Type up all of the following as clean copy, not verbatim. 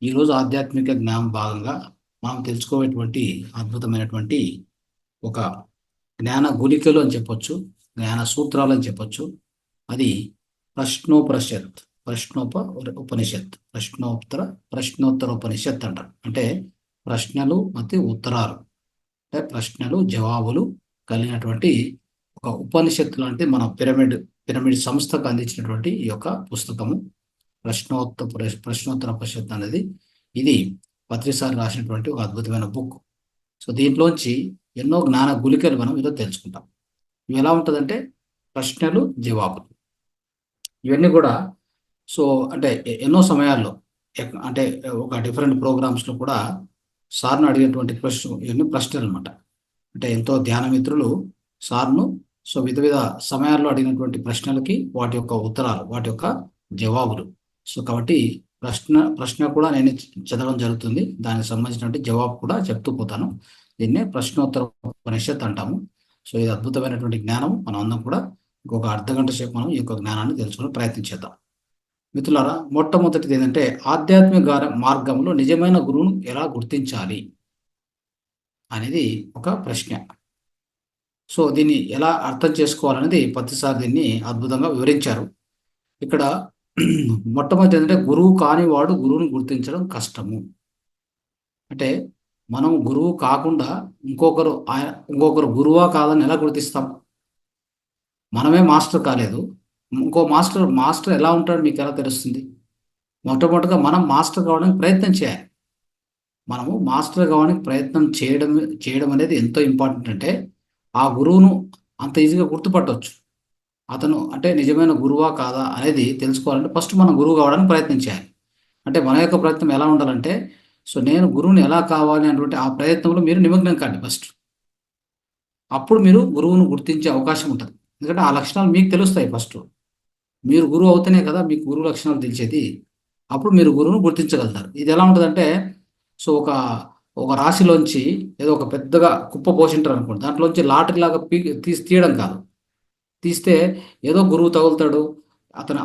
ఈరోజు ఆధ్యాత్మిక జ్ఞానం భాగంగా మనం తెలుసుకోవేటువంటి అద్భుతమైనటువంటి ఒక జ్ఞాన గుళికలు అని చెప్పొచ్చు, జ్ఞాన సూత్రాలు అని చెప్పొచ్చు. అది ప్రశ్నోపనిషత్, ఉపనిషత్, ప్రశ్నోత్తర ఉపనిషత్ అంటారు. అంటే ప్రశ్నలు మరియు ఉత్తరాలు, అంటే ప్రశ్నలు జవాబులు కలిగినటువంటి ఒక ఉపనిషత్తు లాంటి మన పిరమిడ్ సంస్థకు అందించినటువంటి ఈ యొక్క పుస్తకము ప్రశ్నోత్తర ఉపనిషత్ అనేది. ఇది పత్రిసారి రాసినటువంటి ఒక అద్భుతమైన బుక్. సో దీంట్లోంచి ఎన్నో జ్ఞాన గుళికలు మనం ఈరోజు తెలుసుకుంటాం. ఇవి ఎలా ఉంటుందంటే ప్రశ్నలు జవాబులు ఇవన్నీ కూడా. సో అంటే ఎన్నో సమయాల్లో అంటే ఒక డిఫరెంట్ ప్రోగ్రామ్స్లో కూడా సార్ను అడిగినటువంటి ఇవన్నీ ప్రశ్నలు అనమాట. అంటే ఎంతో ధ్యాన మిత్రులు సార్ను సో వివిధ సమయాల్లో అడిగినటువంటి ప్రశ్నలకి వాటి యొక్క ఉత్తరాలు, వాటి యొక్క జవాబులు. సో కాబట్టి ప్రశ్న కూడా నేను చదవడం జరుగుతుంది, దానికి సంబంధించినటువంటి జవాబు కూడా చెప్తూ పోతాను. దీన్నే ప్రశ్నోత్తర ఉపనిషత్ అంటాము. సో ఇది అద్భుతమైనటువంటి జ్ఞానం. మనం అందరం కూడా ఇంకొక అర్ధగంట సేపు మనం ఈ యొక్క జ్ఞానాన్ని తెలుసుకుని ప్రయత్నించేద్దాం. మిత్రులారా, మొట్టమొదటిది ఏంటంటే ఆధ్యాత్మిక మార్గంలో నిజమైన గురువును ఎలా గుర్తించాలి అనేది ఒక ప్రశ్న. సో దీన్ని ఎలా అర్థం చేసుకోవాలనేది ప్రతిసారి దీన్ని అద్భుతంగా వివరించారు. ఇక్కడ మొట్టమొదటి ఏంటంటే గురువు కాని వాడు గురువుని గుర్తించడం కష్టము. అంటే మనం గురువు కాకుండా ఇంకొకరు గురువా కాదని ఎలా గుర్తిస్తాం? మనమే మాస్టర్ కాలేదు, ఇంకో మాస్టర్ ఎలా ఉంటాడు మీకు ఎలా తెలుస్తుంది? మొట్టమొదటిగా మనం మాస్టర్ కావడానికి ప్రయత్నం చేయాలి. మనము మాస్టర్ కావడానికి ప్రయత్నం చేయడం అనేది ఎంతో ఇంపార్టెంట్. అంటే ఆ గురువును అంత ఈజీగా గుర్తుపట్టవచ్చు. అతను అంటే నిజమైన గురువా కాదా అనేది తెలుసుకోవాలంటే ఫస్ట్ మనం గురువు కావడానికి ప్రయత్నం చేయాలి. అంటే మన యొక్క ప్రయత్నం ఎలా ఉండాలంటే, సో నేను గురువుని ఎలా కావాలి అనేటువంటి ఆ ప్రయత్నంలో మీరు నిమగ్నం కాండి ఫస్ట్. అప్పుడు మీరు గురువును గుర్తించే అవకాశం ఉంటుంది. ఎందుకంటే ఆ లక్షణాలు మీకు తెలుస్తాయి. ఫస్ట్ మీరు గురువు అవుతేనే కదా మీకు గురువు లక్షణాలు తెలిసేది. అప్పుడు మీరు గురువును గుర్తించగలుగుతారు. ఇది ఎలా ఉంటుందంటే, సో ఒక రాశిలోంచి ఏదో ఒక పెద్దగా కుప్ప పోసింటారు అనుకోండి, దాంట్లోంచి లాటరీ లాగా తీయడం కాదు. తీస్తే ఏదో గురువు తగులుతాడు,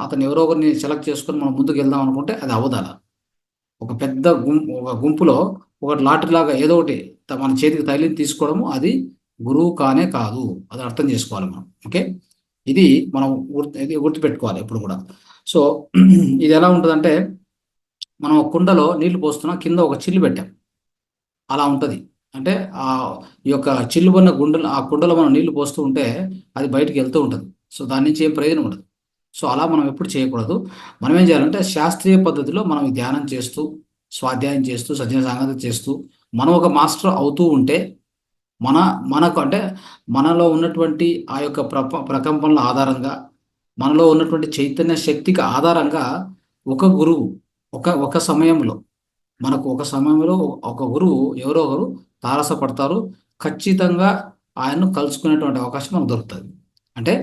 అతను ఎవరో ఒకరిని సెలెక్ట్ చేసుకొని మనం ముందుకు వెళ్దాం అనుకుంటే అది అవదాల. ఒక పెద్ద ఒక గుంపులో ఒక లాటరీ లాగా ఏదో ఒకటి మన చేతికి తగిలి తీసుకోవడము అది గురువు కానే కాదు. అది అర్థం చేసుకోవాలి మనం. ఓకే, ఇది మనం గుర్తుపెట్టుకోవాలి ఎప్పుడు కూడా. సో ఇది ఎలా ఉంటుందంటే, మనం ఒక కుండలో నీళ్లు పోస్తున్నా, కింద ఒక చిల్లు పెట్టాం, అలా ఉంటుంది. అంటే ఈ యొక్క చిల్లుబడిన ఆ కుండలో మనం నీళ్లు పోస్తూ ఉంటే అది బయటికి వెళ్తూ ఉంటుంది. సో దాని నుంచి ఏం ప్రయోజనం ఉండదు. సో అలా మనం ఎప్పుడు చేయకూడదు. మనం ఏం చేయాలంటే శాస్త్రీయ పద్ధతిలో మనం ధ్యానం చేస్తూ, స్వాధ్యాయం చేస్తూ, సజ్జన సాంగత్యం చేస్తూ మనం ఒక మాస్టర్ అవుతూ ఉంటే మనకు అంటే మనలో ఉన్నటువంటి ఆ యొక్క ప్రకంపనల ఆధారంగా, మనలో ఉన్నటువంటి చైతన్య శక్తికి ఆధారంగా ఒక గురువు ఒక సమయంలో ఒక గురువు ఎవరో ఒకరు తారసపడతారు. ఖచ్చితంగా ఆయన్ను కలుసుకునేటువంటి అవకాశం మనకు దొరుకుతుంది. అంటే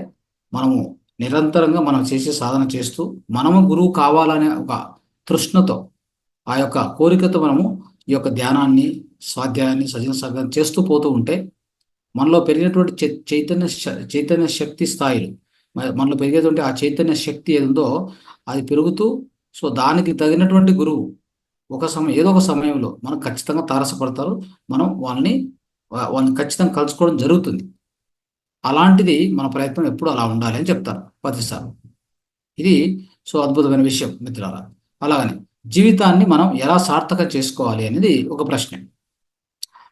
మనము నిరంతరంగా మనం చేసే సాధన చేస్తూ మనము గురువు కావాలనే ఒక తృష్ణతో, ఆ యొక్క కోరికతో మనము ఈ యొక్క ధ్యానాన్ని, స్వాధ్యాయాన్ని, సజన సాధన చేస్తూ పోతూ ఉంటే మనలో పెరిగినటువంటి చైతన్య శక్తి స్థాయిలు, మనలో పెరిగేటువంటి ఆ చైతన్య శక్తి ఏదో అది పెరుగుతూ, సో దానికి తగినటువంటి గురువు ఏదో ఒక సమయంలో మనకు ఖచ్చితంగా తారసపడతారు. మనం వాళ్ళని ఖచ్చితంగా కలుసుకోవడం జరుగుతుంది. అలాంటిది మన ప్రయత్నం ఎప్పుడు అలా ఉండాలి అని చెప్తారు ప్రతిసారి. ఇది సో అద్భుతమైన విషయం మిత్రులారా. అలాగని జీవితాన్ని మనం ఎలా సార్థకం చేసుకోవాలి అనేది ఒక ప్రశ్న.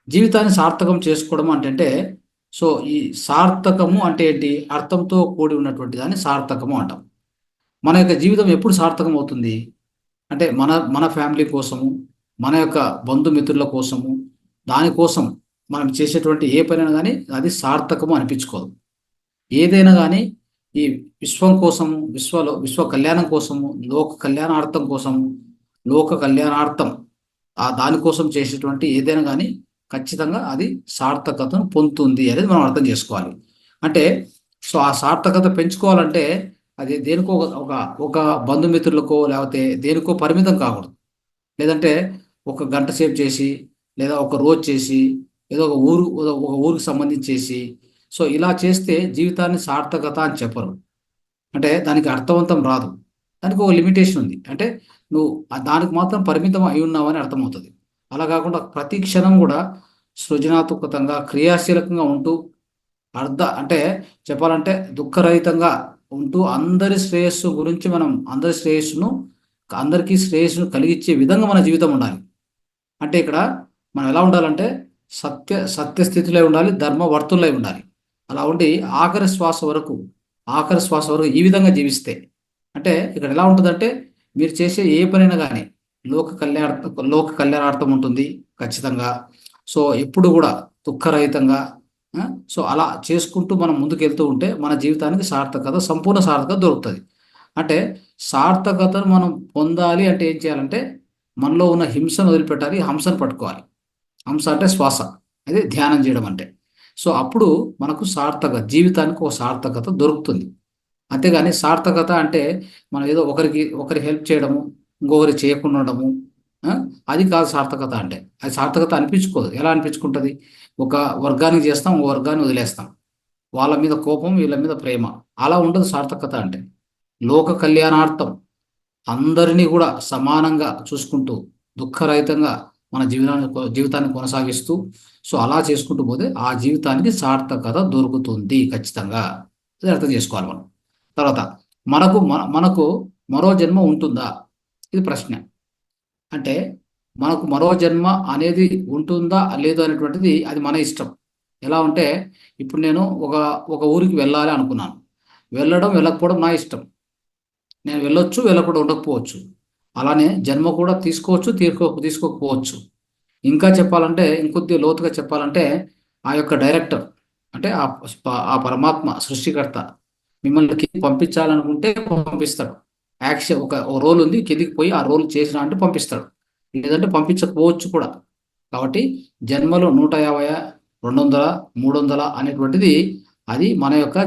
జీవితాన్ని సార్థకం చేసుకోవడం అంటే సో ఈ సార్థకము అంటే ఏంటి? అర్థంతో కూడి ఉన్నటువంటి దాన్ని సార్థకము అంటాం. మన యొక్క జీవితం ఎప్పుడు సార్థకం అవుతుంది అంటే మన ఫ్యామిలీ కోసము, మన యొక్క బంధుమిత్రుల కోసము, దానికోసం మనం చేసేటువంటి ఏ పనైనా కానీ అది సార్థకము అనిపించుకోదు. ఏదైనా కానీ ఈ విశ్వం కోసము, విశ్వ కళ్యాణం కోసము, లోక కళ్యాణార్థం కోసము, లోక కళ్యాణార్థం దానికోసం చేసేటువంటి ఏదైనా కానీ ఖచ్చితంగా అది సార్థకతను పొందుతుంది అనేది మనం అర్థం చేసుకోవాలి. అంటే సో ఆ సార్థకత పెంచుకోవాలంటే అది దేనికో ఒక బంధుమిత్రులకో లేకపోతే దేనికో పరిమితం కాకూడదు. లేదంటే ఒక గంట సేపు చేసి, లేదా ఒక రోజు చేసి, ఏదో ఒక ఊరికి సంబంధించేసి, సో ఇలా చేస్తే జీవితాన్ని సార్థకత అని చెప్పరు. అంటే దానికి అర్థవంతం రాదు. దానికి ఒక లిమిటేషన్ ఉంది. అంటే నువ్వు దానికి మాత్రం పరిమితం అయి ఉన్నావు అని అర్థమవుతుంది. అలా కాకుండా ప్రతి క్షణం కూడా సృజనాత్మకంగా క్రియాశీలకంగా ఉంటూ అంటే చెప్పాలంటే దుఃఖరహితంగా ఉంటూ అందరి శ్రేయస్సు గురించి మనం అందరికీ శ్రేయస్సును కలిగించే విధంగా మన జీవితం ఉండాలి. అంటే ఇక్కడ మనం ఎలా ఉండాలంటే సత్యస్థితిలో ఉండాలి, ధర్మవర్తుల్లో ఉండాలి. అలా ఉండి ఆఖరి శ్వాస వరకు ఈ విధంగా జీవిస్తే అంటే ఇక్కడ ఎలా ఉంటుందంటే మీరు చేసే ఏ పనైనా కానీ లోక కళ్యాణార్థం ఉంటుంది ఖచ్చితంగా. సో ఎప్పుడు కూడా దుఃఖరహితంగా సో అలా చేసుకుంటూ మనం ముందుకెళ్తూ ఉంటే మన జీవితానికి సంపూర్ణ సార్థకత దొరుకుతుంది. అంటే సార్థకతను మనం పొందాలి అంటే ఏం చేయాలంటే మనలో ఉన్న హింసను వదిలిపెట్టాలి, హంసను పట్టుకోవాలి. హంస అంటే శ్వాస, అదే ధ్యానం చేయడం అంటే. సో అప్పుడు మనకు జీవితానికి ఒక సార్థకత దొరుకుతుంది. అంతేగాని సార్థకత అంటే మనం ఏదో ఒకరి హెల్ప్ చేయడము, ఇంకొకరికి చేయకుండా ఉండడము, అది కాదు సార్థకత అంటే. అది సార్థకత అనిపించుకోదు. ఎలా అనిపించుకుంటుంది? ఒక వర్గానికి చేస్తాం, ఒక వర్గాన్ని వదిలేస్తాం. వాళ్ళ మీద కోపం, వీళ్ళ మీద ప్రేమ. అలా ఉండదు సార్థకత అంటే. లోక కళ్యాణార్థం అందరినీ కూడా సమానంగా చూసుకుంటూ దుఃఖరహితంగా మన జీవితాన్ని కొనసాగిస్తూ సో అలా చేసుకుంటూ పోతే ఆ జీవితానికి సార్థకత దొరుకుతుంది ఖచ్చితంగా. అది అర్థం చేసుకోవాలి మనం. తర్వాత మనకు మరో జన్మ ఉంటుందా? ఇది ప్రశ్న. అంటే మనకు మరో జన్మ అనేది ఉంటుందా లేదు అనేటువంటిది అది మన ఇష్టం. ఎలా అంటే ఇప్పుడు నేను ఒక ఊరికి వెళ్ళాలి అనుకున్నాను. వెళ్ళకపోవడం నా ఇష్టం. నేను వెళ్ళొచ్చు, వెళ్ళకుండా ఉండకపోవచ్చు. అలానే జన్మ కూడా తీసుకోవచ్చు, తీసుకోకపోవచ్చు. ఇంకా చెప్పాలంటే ఇంకొద్ది లోతుగా చెప్పాలంటే ఆ యొక్క డైరెక్టర్ అంటే ఆ పరమాత్మ సృష్టికర్త మిమ్మల్ని పంపించాలనుకుంటే పంపిస్తాడు. యాక్షన్ ఒక రోల్ ఉంది, కిందికి పోయి ఆ రోల్ చేసిన అంటే పంపిస్తాడు, లేదంటే పంపించకపోవచ్చు కూడా. కాబట్టి జన్మలు 150, 200, 300 అనేటువంటిది అది మన యొక్క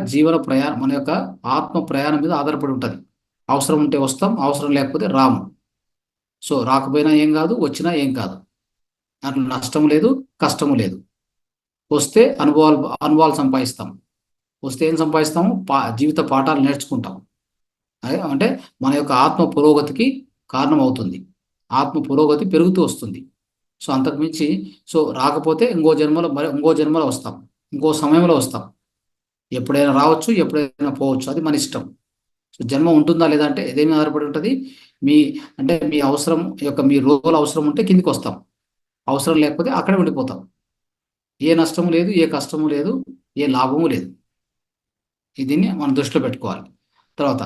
మన యొక్క ఆత్మ ప్రయాణం మీద ఆధారపడి ఉంటుంది. అవసరం ఉంటే వస్తాం, అవసరం లేకపోతే రాము. సో రాకపోయినా ఏం కాదు, వచ్చినా ఏం కాదు. దాంట్లో నష్టం లేదు, కష్టము లేదు. వస్తే అనుభవాలు సంపాదిస్తాం. వస్తే ఏం సంపాదిస్తాము? జీవిత పాఠాలు నేర్చుకుంటాం. అంటే మన యొక్క ఆత్మ పురోగతికి కారణం అవుతుంది. ఆత్మ పురోగతి పెరుగుతూ వస్తుంది. సో అంతకుమించి సో రాకపోతే ఇంకో జన్మలో వస్తాం, ఇంకో సమయంలో వస్తాం. ఎప్పుడైనా రావచ్చు, ఎప్పుడైనా పోవచ్చు, అది మన ఇష్టం. సో జన్మ ఉంటుందా లేదా అంటే ఏదేమి ఆధారపడి ఉంటుంది. మీ అవసరం మీ రోల్ అవసరం ఉంటే కిందికి వస్తాం, అవసరం లేకపోతే అక్కడే ఉండిపోతాం. ఏ నష్టము లేదు, ఏ కష్టము లేదు, ఏ లాభము లేదు. దీన్ని మనం దృష్టిలో పెట్టుకోవాలి. తర్వాత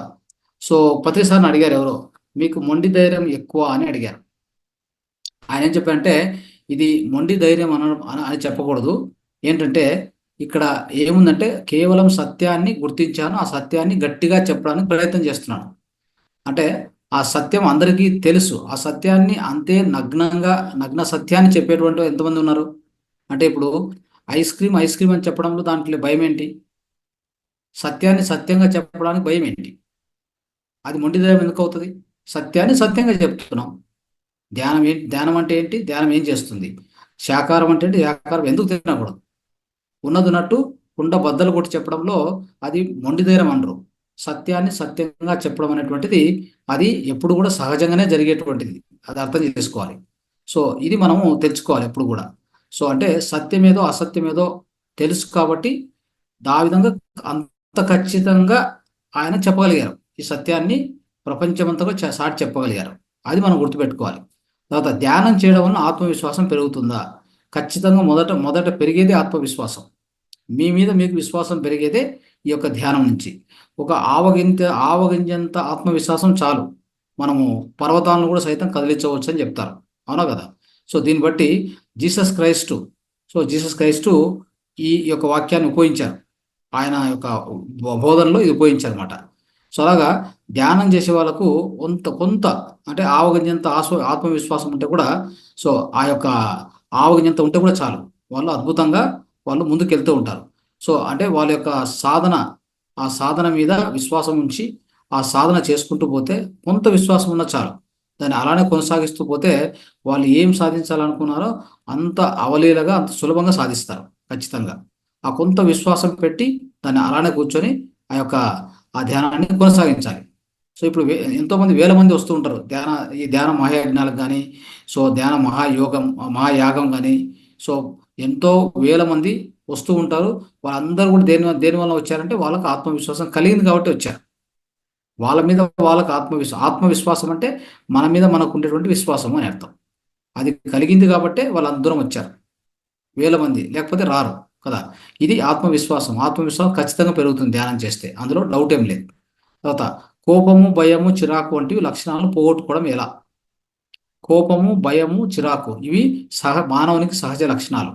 సో పత్రిసారిని అడిగారు ఎవరో, మీకు మొండి ధైర్యం ఎక్కువ అని అడిగారు. ఆయన ఏం చెప్పారంటే ఇది మొండి ధైర్యం అని చెప్పకూడదు. ఏంటంటే ఇక్కడ ఏముందంటే కేవలం సత్యాన్ని గుర్తించాను, ఆ సత్యాన్ని గట్టిగా చెప్పడానికి ప్రయత్నం చేస్తున్నాను. అంటే ఆ సత్యం అందరికీ తెలుసు. ఆ సత్యాన్ని అంతే నగ్న సత్యాన్ని చెప్పేటువంటి ఎంతమంది ఉన్నారు? అంటే ఇప్పుడు ఐస్ క్రీమ్ అని చెప్పడంలో దాంట్లో భయం ఏంటి? సత్యాన్ని సత్యంగా చెప్పడానికి భయం ఏంటి? అది మొండిదయం ఎందుకు అవుతుంది? సత్యాన్ని సత్యంగా చెప్తున్నాం. ధ్యానం అంటే ఏంటి? ధ్యానం ఏం చేస్తుంది? శాకాహారం అంటే ఏంటి? శాకాహారం ఎందుకు తినకూడదు? ఉన్నట్టు కుండ బద్దలు కొట్టి చెప్పడంలో అది మొండిధైర్యం అనరు. సత్యాన్ని సత్యంగా చెప్పడం అనేటువంటిది అది ఎప్పుడు కూడా సహజంగానే జరిగేటువంటిది. అది అర్థం చేసుకోవాలి. సో ఇది మనము తెలుసుకోవాలి ఎప్పుడు కూడా. సో అంటే సత్యమేదో అసత్యమేదో తెలుసు కాబట్టి ఆ విధంగా అంత ఖచ్చితంగా ఆయన చెప్పగలిగారు. ఈ సత్యాన్ని ప్రపంచమంతగా సాటి చెప్పగలిగారు. అది మనం గుర్తుపెట్టుకోవాలి. తర్వాత ధ్యానం చేయడం వల్ల ఆత్మవిశ్వాసం పెరుగుతుందా? ఖచ్చితంగా మొదట పెరిగేదే ఆత్మవిశ్వాసం. మీ మీద మీకు విశ్వాసం పెరిగేదే ఈ యొక్క ధ్యానం నుంచి. ఒక ఆవగింజంత ఆత్మవిశ్వాసం చాలు, మనము పర్వతాలను కూడా సైతం కదిలించవచ్చు అని చెప్తారు. అవునా కదా? సో దీన్ని బట్టి జీసస్ క్రైస్టు ఈ యొక్క వాక్యాన్ని ఉపయోగించారు. ఆయన యొక్క బోధనలో ఇది ఉపయోగించారన్నమాట. సో అలాగా ధ్యానం చేసే వాళ్ళకు కొంత అంటే ఆవగింజంత ఆత్మవిశ్వాసం ఉంటే కూడా సో ఆ యొక్క ఆవగింజంత ఉంటే కూడా చాలు, వాళ్ళు అద్భుతంగా ముందుకు వెళ్తూ ఉంటారు. సో అంటే వాళ్ళ యొక్క ఆ సాధన మీద విశ్వాసం ఉంచి ఆ సాధన చేసుకుంటూ పోతే కొంత విశ్వాసం ఉన్న చాలు, దాన్ని అలానే కొనసాగిస్తూ పోతే వాళ్ళు ఏం సాధించాలనుకున్నారో అంత అవలీలగా అంత సులభంగా సాధిస్తారు ఖచ్చితంగా. ఆ కొంత విశ్వాసం పెట్టి దాన్ని అలానే కూర్చొని ఆ ధ్యానాన్ని కొనసాగించాలి. సో ఇప్పుడు ఎంతో మంది వేల మంది వస్తూ ఉంటారు ఈ ధ్యాన మహాయజ్ఞాలకు కానీ, సో ధ్యాన మహాయోగం మహాయాగం కానీ, సో ఎంతో వేల మంది వస్తూ ఉంటారు. వాళ్ళందరూ కూడా దేని వల్ల వచ్చారంటే వాళ్ళకి ఆత్మవిశ్వాసం కలిగింది కాబట్టి వచ్చారు. వాళ్ళ మీద వాళ్ళకి ఆత్మవిశ్వాసం అంటే మన మీద మనకు ఉండేటువంటి విశ్వాసం అని అర్థం. అది కలిగింది కాబట్టే వాళ్ళందరం వచ్చారు, వేల మంది, లేకపోతే రారు కదా. ఇది ఆత్మవిశ్వాసం ఖచ్చితంగా పెరుగుతుంది ధ్యానం చేస్తే, అందులో డౌట్ ఏం లేదు. తర్వాత కోపము, భయము, చిరాకు వంటివి లక్షణాలను పోగొట్టుకోవడం ఎలా? కోపము, భయము, చిరాకు ఇవి మానవునికి సహజ లక్షణాలు.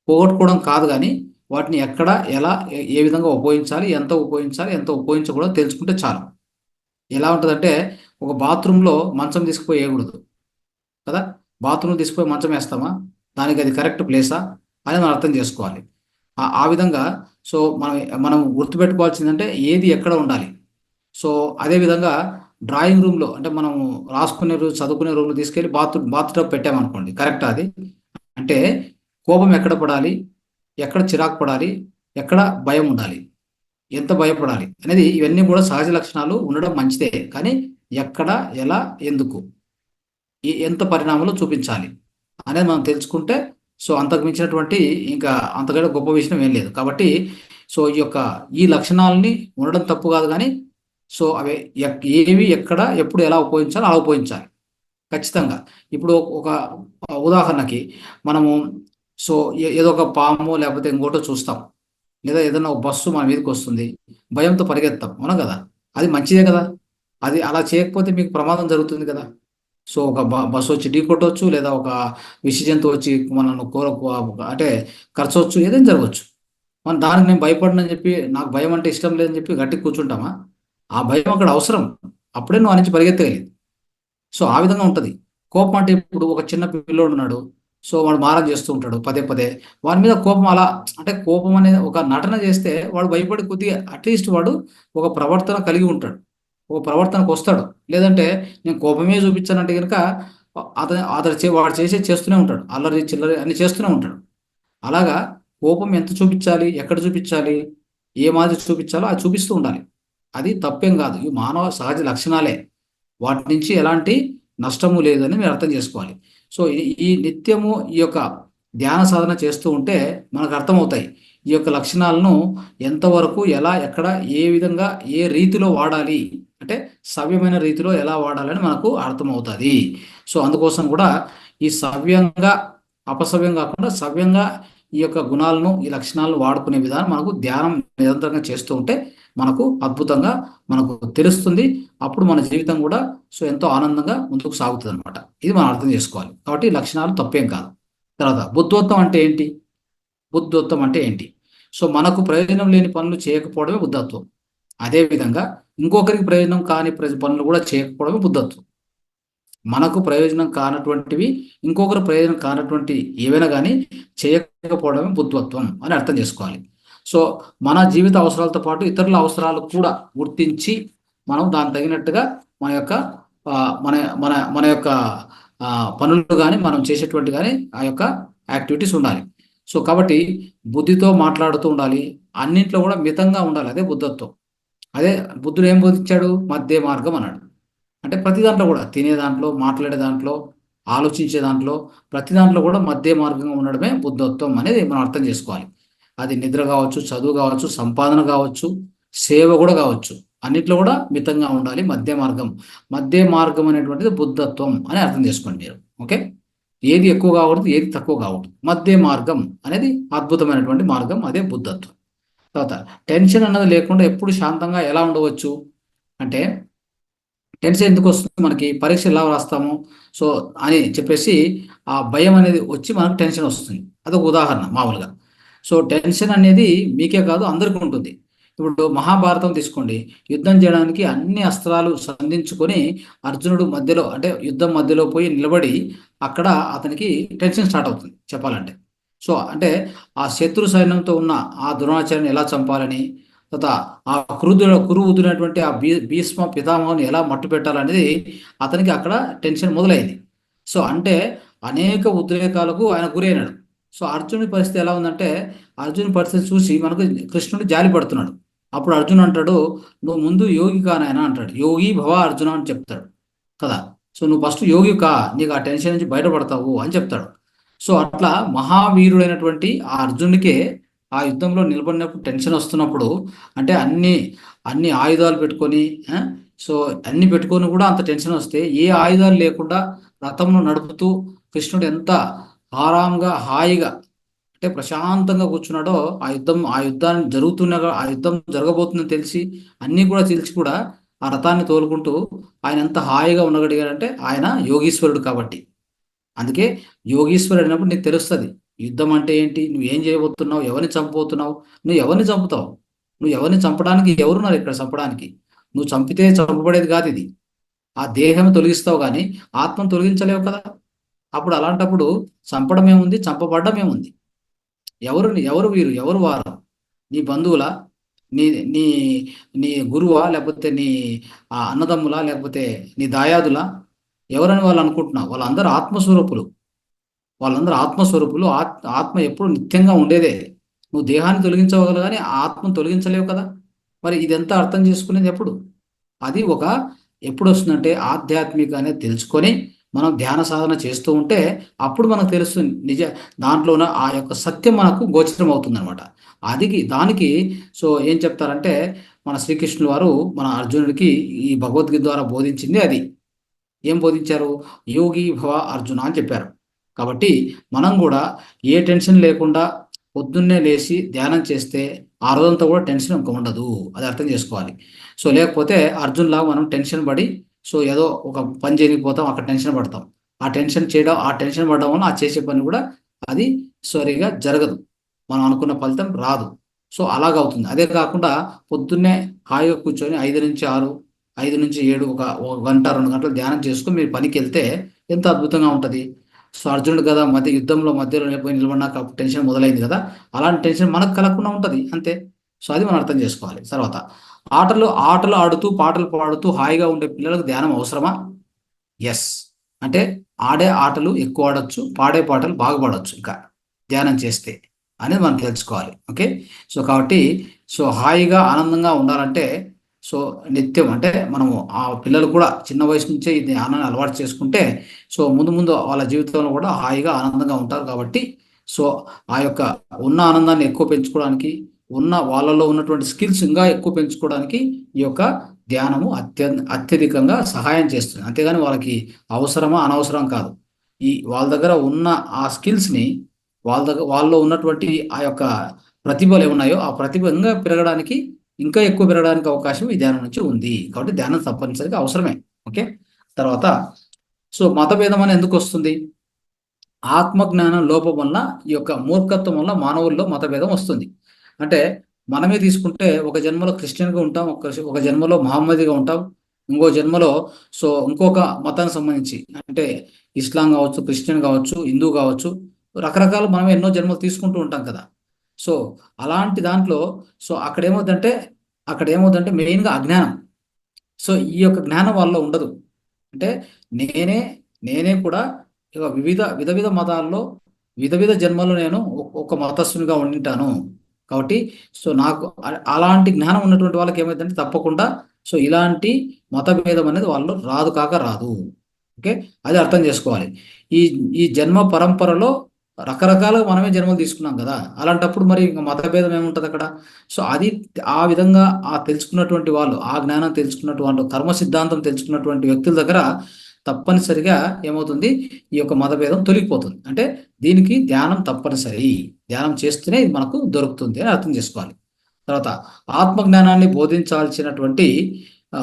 పోగొట్టుకోవడం కాదు కానీ వాటిని ఎక్కడ, ఎలా, ఏ విధంగా ఉపయోగించాలి, ఎంత ఉపయోగించకూడదో తెలుసుకుంటే చాలు. ఎలా ఉంటుందంటే, ఒక బాత్రూంలో మంచం తీసుకుపోయి వేయకూడదు కదా. బాత్రూమ్ తీసుకుపోయి మంచం వేస్తామా? దానికి అది కరెక్ట్ ప్లేసా అని మనం అర్థం చేసుకోవాలి. ఆ విధంగా సో మనం గుర్తుపెట్టుకోవాల్సిందంటే ఏది ఎక్కడ ఉండాలి. సో అదేవిధంగా డ్రాయింగ్ రూమ్లో అంటే మనం చదువుకునే రూమ్లో తీసుకెళ్ళి బాత్ టబ్ పెట్టామనుకోండి, కరెక్టా అది? అంటే కోపం ఎక్కడ పడాలి, ఎక్కడ చిరాకు పడాలి, ఎక్కడ భయం ఉండాలి, ఎంత భయపడాలి అనేది, ఇవన్నీ కూడా సహజ లక్షణాలు ఉండడం మంచిదే. కానీ ఎక్కడ, ఎలా, ఎందుకు, ఎంత పరిణామంలో చూపించాలి అనేది మనం తెలుసుకుంటే, సో అంతకు మించినటువంటి ఇంకా అంతకంటే గొప్ప విషయం ఏం లేదు. కాబట్టి సో ఈ లక్షణాలని ఉండడం తప్పు కాదు, కానీ సో అవి ఏవి, ఎక్కడ, ఎప్పుడు, ఎలా ఉపయోగించాలో అలా ఉపయోగించాలి ఖచ్చితంగా. ఇప్పుడు ఒక ఉదాహరణకి మనము సో ఏదో ఒక పాము లేకపోతే ఇంకోటో చూస్తాం, లేదా ఏదైనా ఒక బస్సు మన మీదకి వస్తుంది, భయంతో పరిగెత్తాం, అవునా కదా. అది మంచిదే కదా. అది అలా చేయకపోతే మీకు ప్రమాదం జరుగుతుంది కదా. సో ఒక బస్సు వచ్చి ఢీ కొట్టవచ్చు, లేదా ఒక విష జంతువు వచ్చి మనల్ని అంటే ఖర్చవచ్చు, ఏదైనా జరగవచ్చు. మనం దానికి నేను భయపడనని చెప్పి, నాకు భయం అంటే ఇష్టం లేదని చెప్పి గట్టిగా కూర్చుంటామా? ఆ భయం అక్కడ అవసరం, అప్పుడే నువ్వు ఆ నుంచి పరిగెత్తగలిగింది. సో ఆ విధంగా ఉంటుంది. కోపం అంటే ఇప్పుడు ఒక చిన్న పిల్లోడు ఉన్నాడు, సో వాడు మారం చేస్తూ ఉంటాడు పదే పదే, వాడి మీద కోపం అలా అంటే కోపం అనేది ఒక నటన చేస్తే వాడు భయపడి కొద్దిగా అట్లీస్ట్ వాడు ఒక ప్రవర్తన కలిగి ఉంటాడు, ఒక ప్రవర్తనకు వస్తాడు. లేదంటే నేను కోపమే చూపించానంటే కనుక వాడు చేస్తూనే ఉంటాడు, అల్లరి చిల్లరి అన్ని చేస్తూనే ఉంటాడు. అలాగా కోపం ఎంత చూపించాలి, ఎక్కడ చూపించాలి, ఏ మాదిరి చూపించాలో అది చూపిస్తూ ఉండాలి. అది తప్పేం కాదు, ఇవి మానవ సహజ లక్షణాలే. వాటి నుంచి ఎలాంటి నష్టము లేదని మీరు అర్థం చేసుకోవాలి. సో ఈ నిత్యము ఈ యొక్క ధ్యాన సాధన చేస్తూ ఉంటే మనకు అర్థమవుతాయి ఈ యొక్క లక్షణాలను ఎంతవరకు, ఎలా, ఎక్కడ, ఏ విధంగా, ఏ రీతిలో వాడాలి, అంటే సవ్యమైన రీతిలో ఎలా వాడాలని మనకు అర్థమవుతుంది. సో అందుకోసం కూడా ఈ సవ్యంగా, అపసవ్యం కాకుండా సవ్యంగా ఈ యొక్క గుణాలను, ఈ లక్షణాలను వాడుకునే విధానం మనకు ధ్యానం నిరంతరంగా చేస్తూ ఉంటే మనకు అద్భుతంగా మనకు తెలుస్తుంది. అప్పుడు మన జీవితం కూడా సో ఎంతో ఆనందంగా ముందుకు సాగుతుంది అనమాట. ఇది మనం అర్థం చేసుకోవాలి. కాబట్టి లక్షణాలు తప్పేం కాదు. తర్వాత బుద్ధోత్తం అంటే ఏంటి? బుద్ధోత్తం అంటే ఏంటి? సో మనకు ప్రయోజనం లేని పనులు చేయకపోవడమే బుద్ధత్వం. అదేవిధంగా ఇంకొకరికి ప్రయోజనం కాని పనులు కూడా చేయకపోవడమే బుద్ధత్వం. మనకు ప్రయోజనం కానటువంటివి, ఇంకొకరు ప్రయోజనం కానటువంటి ఏవైనా కానీ చేయకపోవడమే బుద్ధత్వం అని అర్థం చేసుకోవాలి. సో మన జీవిత అవసరాలతో పాటు ఇతరుల అవసరాలు కూడా గుర్తించి మనం దానికి తగినట్టుగా మన యొక్క మన మన మన యొక్క పనులు కానీ, మనం చేసేటువంటి కానీ ఆ యొక్క యాక్టివిటీస్ ఉండాలి. సో కాబట్టి బుద్ధితో మాట్లాడుతూ ఉండాలి, అన్నింట్లో కూడా మితంగా ఉండాలి. అదే బుద్ధత్వం. అదే బుద్ధుడు ఏం బోధించాడు? మధ్య మార్గం అన్నాడు. అంటే ప్రతి దాంట్లో కూడా, తినే దాంట్లో, మాట్లాడే దాంట్లో, ఆలోచించే దాంట్లో, ప్రతి దాంట్లో కూడా మధ్య మార్గంగా ఉండడమే బుద్ధత్వం అనేది మనం అర్థం చేసుకోవాలి. అది నిద్ర కావచ్చు, చదువు కావచ్చు, సంపాదన కావచ్చు, సేవ కూడా కావచ్చు, అన్నిట్లో కూడా మితంగా ఉండాలి. మధ్య మార్గం అనేటువంటిది బుద్ధత్వం అని అర్థం చేసుకోండి మీరు. ఓకే, ఏది ఎక్కువ కాకూడదు, ఏది తక్కువ కాకూడదు. మధ్య మార్గం అనేది అద్భుతమైనటువంటి మార్గం, అదే బుద్ధత్వం. తర్వాత టెన్షన్ అన్నది లేకుండా ఎప్పుడు శాంతంగా ఎలా ఉండవచ్చు అంటే, టెన్షన్ ఎందుకు వస్తుంది మనకి, పరీక్ష ఎలా రాస్తాము సో అని చెప్పేసి ఆ భయం అనేది వచ్చి మనకు టెన్షన్ వస్తుంది. అదొక ఉదాహరణ మామూలుగా. సో టెన్షన్ అనేది మీకే కాదు అందరికీ ఉంటుంది. ఇప్పుడు మహాభారతం తీసుకోండి, యుద్ధం చేయడానికి అన్ని అస్త్రాలు సంధించుకొని అర్జునుడు మధ్యలో, అంటే యుద్ధం మధ్యలో పోయి నిలబడి అక్కడ అతనికి టెన్షన్ స్టార్ట్ అవుతుంది చెప్పాలంటే. సో అంటే ఆ శత్రు సైన్యంతో ఉన్న ఆ ద్రోణాచార్యని ఎలా చంపాలని, తర్వాత ఆ కురువుతున్నటువంటి ఆ భీష్మ పితామహుని ఎలా మట్టు పెట్టాలనేది అతనికి అక్కడ టెన్షన్ మొదలైంది. సో అంటే అనేక ఉద్రేకాలకు ఆయన గురైనాడు. సో అర్జునుడి పరిస్థితి ఎలా ఉందంటే, అర్జునుడి పరిస్థితి చూసి మనకు కృష్ణుడు జాలి పడుతున్నాడు. అప్పుడు అర్జున్ అంటాడు, నువ్వు ముందు యోగి కానాయనా అంటాడు. యోగి భవ అర్జున అని చెప్తాడు కదా. సో నువ్వు ఫస్ట్ యోగి కా, నీకు ఆ టెన్షన్ నుంచి బయటపడతావు అని చెప్తాడు. సో అట్లా మహావీరుడైనటువంటి ఆ అర్జునుడికే ఆ యుద్ధంలో నిలబడినప్పుడు టెన్షన్ వస్తున్నప్పుడు, అంటే అన్ని అన్ని ఆయుధాలు పెట్టుకొని సో అన్ని పెట్టుకొని కూడా అంత టెన్షన్ వస్తే, ఏ ఆయుధాలు లేకుండా రథంను నడుపుతూ కృష్ణుడు ఎంత ఆరాంగా హాయిగా అంటే ప్రశాంతంగా కూర్చున్నాడో, ఆ యుద్ధాన్ని జరుగుతున్నగా ఆ యుద్ధం జరగబోతుందని తెలిసి అన్నీ కూడా తెలిసి కూడా ఆ రథాన్ని తోలుకుంటూ ఆయన ఎంత హాయిగా ఉండగలిగాడంటే ఆయన యోగీశ్వరుడు కాబట్టి. అందుకే యోగీశ్వరుడు అయినప్పుడు నీకు తెలుస్తుంది యుద్ధం అంటే ఏంటి, నువ్వు ఏం చేయబోతున్నావు, ఎవరిని చంపబోతున్నావు, నువ్వు ఎవరిని చంపుతావు, నువ్వు ఎవరిని చంపడానికి ఎవరున్నారు ఇక్కడ చంపడానికి. నువ్వు చంపితే చంపబడేది కాదు ఇది. ఆ దేహం తొలగిస్తావు కానీ ఆత్మను తొలగించలేవు కదా. అప్పుడు అలాంటప్పుడు చంపడం ఏముంది, చంపబడ్డం ఏముంది. ఎవరు వీరు, ఎవరు వారు? నీ బంధువులా, నీ నీ నీ గురువా, లేకపోతే నీ అన్నదమ్ములా, లేకపోతే నీ దాయాదులా? ఎవరని వాళ్ళు అనుకుంటున్నావు? వాళ్ళందరూ ఆత్మస్వరూపులు. వాళ్ళందరూ ఆత్మస్వరూపులు. ఆత్మ ఎప్పుడు నిత్యంగా ఉండేదే. నువ్వు దేహాన్ని తొలగించగలవు కానీ ఆత్మను తొలగించలేవు కదా. మరి ఇదంతా అర్థం చేసుకునేది ఎప్పుడు? అది ఒక ఎప్పుడు వస్తుందంటే ఆధ్యాత్మిక అనేది తెలుసుకొని మనం ధ్యాన సాధన చేస్తూ ఉంటే అప్పుడు మనకు తెలుస్తుంది దాంట్లో ఉన్న ఆ యొక్క సత్యం మనకు గోచరం అవుతుంది అనమాట. దానికి సో ఏం చెప్తారంటే, మన శ్రీకృష్ణుల వారు మన అర్జునుడికి ఈ భగవద్గీత ద్వారా బోధించింది అది. ఏం బోధించారు? యోగి భవ అర్జున అని చెప్పారు. కాబట్టి మనం కూడా ఏ టెన్షన్ లేకుండా పొద్దున్నే లేచి ధ్యానం చేస్తే ఆ రోజంతా కూడా టెన్షన్ ఇంకా ఉండదు. అది అర్థం చేసుకోవాలి. సో లేకపోతే అర్జున్ లాగా మనం టెన్షన్ పడి సో ఏదో ఒక పని చేయకపోతాం, అక్కడ టెన్షన్ పడతాం. ఆ టెన్షన్ పడడం వల్ల ఆ చేసే పని కూడా అది సరిగా జరగదు, మనం అనుకున్న ఫలితం రాదు. సో అలాగవుతుంది. అదే కాకుండా పొద్దున్నే హాయిగా కూర్చొని 5 నుంచి 6, 5 నుంచి 7 ఒక గంట 2 గంటలు ధ్యానం చేసుకుని మీరు పనికి వెళ్తే ఎంత అద్భుతంగా ఉంటుంది. సో అర్జునుడు కదా యుద్ధంలో మధ్యలో పోయి నిలబడినాక టెన్షన్ మొదలైంది కదా, అలాంటి టెన్షన్ మనకు కలగకుండా ఉంటుంది అంతే. సో అది మనం అర్థం చేసుకోవాలి. తర్వాత ఆటలు ఆడుతూ పాటలు పాడుతూ హాయిగా ఉండే పిల్లలకు ధ్యానం అవసరమా? ఎస్. అంటే ఆడే ఆటలు ఎక్కువ ఆడొచ్చు, పాడే పాటలు బాగా పాడొచ్చు ఇంకా ధ్యానం చేస్తే అనేది మనం తెలుసుకోవాలి. ఓకే. సో కాబట్టి సో హాయిగా ఆనందంగా ఉండాలంటే సో నిత్యం అంటే మనము ఆ పిల్లలు కూడా చిన్న వయసు నుంచే ఈ ధ్యానాన్ని అలవాటు చేసుకుంటే సో ముందు ముందు వాళ్ళ జీవితంలో కూడా హాయిగా ఆనందంగా ఉంటారు. కాబట్టి సో ఆ యొక్క ఉన్న ఆనందాన్ని ఎక్కువ పెంచుకోవడానికి, వాళ్ళలో ఉన్నటువంటి స్కిల్స్ ఇంకా ఎక్కువ పెంచుకోవడానికి ఈ యొక్క ధ్యానము అత్యధికంగా సహాయం చేస్తుంది. అంతేగాని వాళ్ళకి అవసరమా అనవసరం కాదు. వాళ్ళ దగ్గర ఉన్న ఆ స్కిల్స్ని, వాళ్ళలో ఉన్నటువంటి ఆ యొక్క ప్రతిభలు ఏమున్నాయో ఆ ప్రతిభ ఇంకా ఎక్కువ పెరగడానికి అవకాశం ఈ ధ్యానం నుంచి ఉంది. కాబట్టి ధ్యానం తప్పనిసరిగా అవసరమే. ఓకే. తర్వాత సో మతభేదం అని ఎందుకు వస్తుంది? ఆత్మజ్ఞానం లోపం వల్ల, ఈ యొక్క మూర్ఖత్వం వల్ల మానవుల్లో మతభేదం వస్తుంది. అంటే మనమే తీసుకుంటే ఒక జన్మలో క్రిస్టియన్గా ఉంటాం, ఒక జన్మలో మహమ్మదిగా ఉంటాం, ఇంకో జన్మలో సో ఇంకొక మతానికి సంబంధించి అంటే ఇస్లాం కావచ్చు, క్రిస్టియన్ కావచ్చు, హిందూ కావచ్చు, రకరకాల మనం ఎన్నో జన్మలు తీసుకుంటూ ఉంటాం కదా. సో అలాంటి దాంట్లో సో అక్కడ ఏమవుతుందంటే మెయిన్గా అజ్ఞానం. సో ఈ యొక్క జ్ఞానం వాళ్ళలో ఉండదు. అంటే నేనే నేనే కూడా ఇక వివిధ విధ మతాల్లో విధ జన్మల్లో నేను ఒక మతస్థునిగా ఉండింటాను. కాబట్టి సో నాకు అలాంటి జ్ఞానం ఉన్నటువంటి వాళ్ళకి ఏమైందంటే తప్పకుండా సో ఇలాంటి మతభేదం అనేది వాళ్ళు రాదు. ఓకే. అది అర్థం చేసుకోవాలి. ఈ ఈ జన్మ పరంపరలో రకరకాలుగా మనమే జన్మలు తీసుకున్నాం కదా. అలాంటప్పుడు మరి ఇంకా మతభేదం ఏముంటుంది అక్కడ? సో అది ఆ విధంగా తెలుసుకున్నటువంటి వాళ్ళు, ఆ జ్ఞానం తెలుసుకున్నటువంటి కర్మ సిద్ధాంతం తెలుసుకున్నటువంటి వ్యక్తుల దగ్గర తప్పనిసరిగా ఏమవుతుంది, ఈ యొక్క మతభేదం తొలగిపోతుంది. అంటే దీనికి ధ్యానం తప్పనిసరి, ధ్యానం చేస్తేనే ఇది మనకు దొరుకుతుంది అని అర్థం చేసుకోవాలి. తర్వాత ఆత్మజ్ఞానాన్ని బోధించాల్సినటువంటి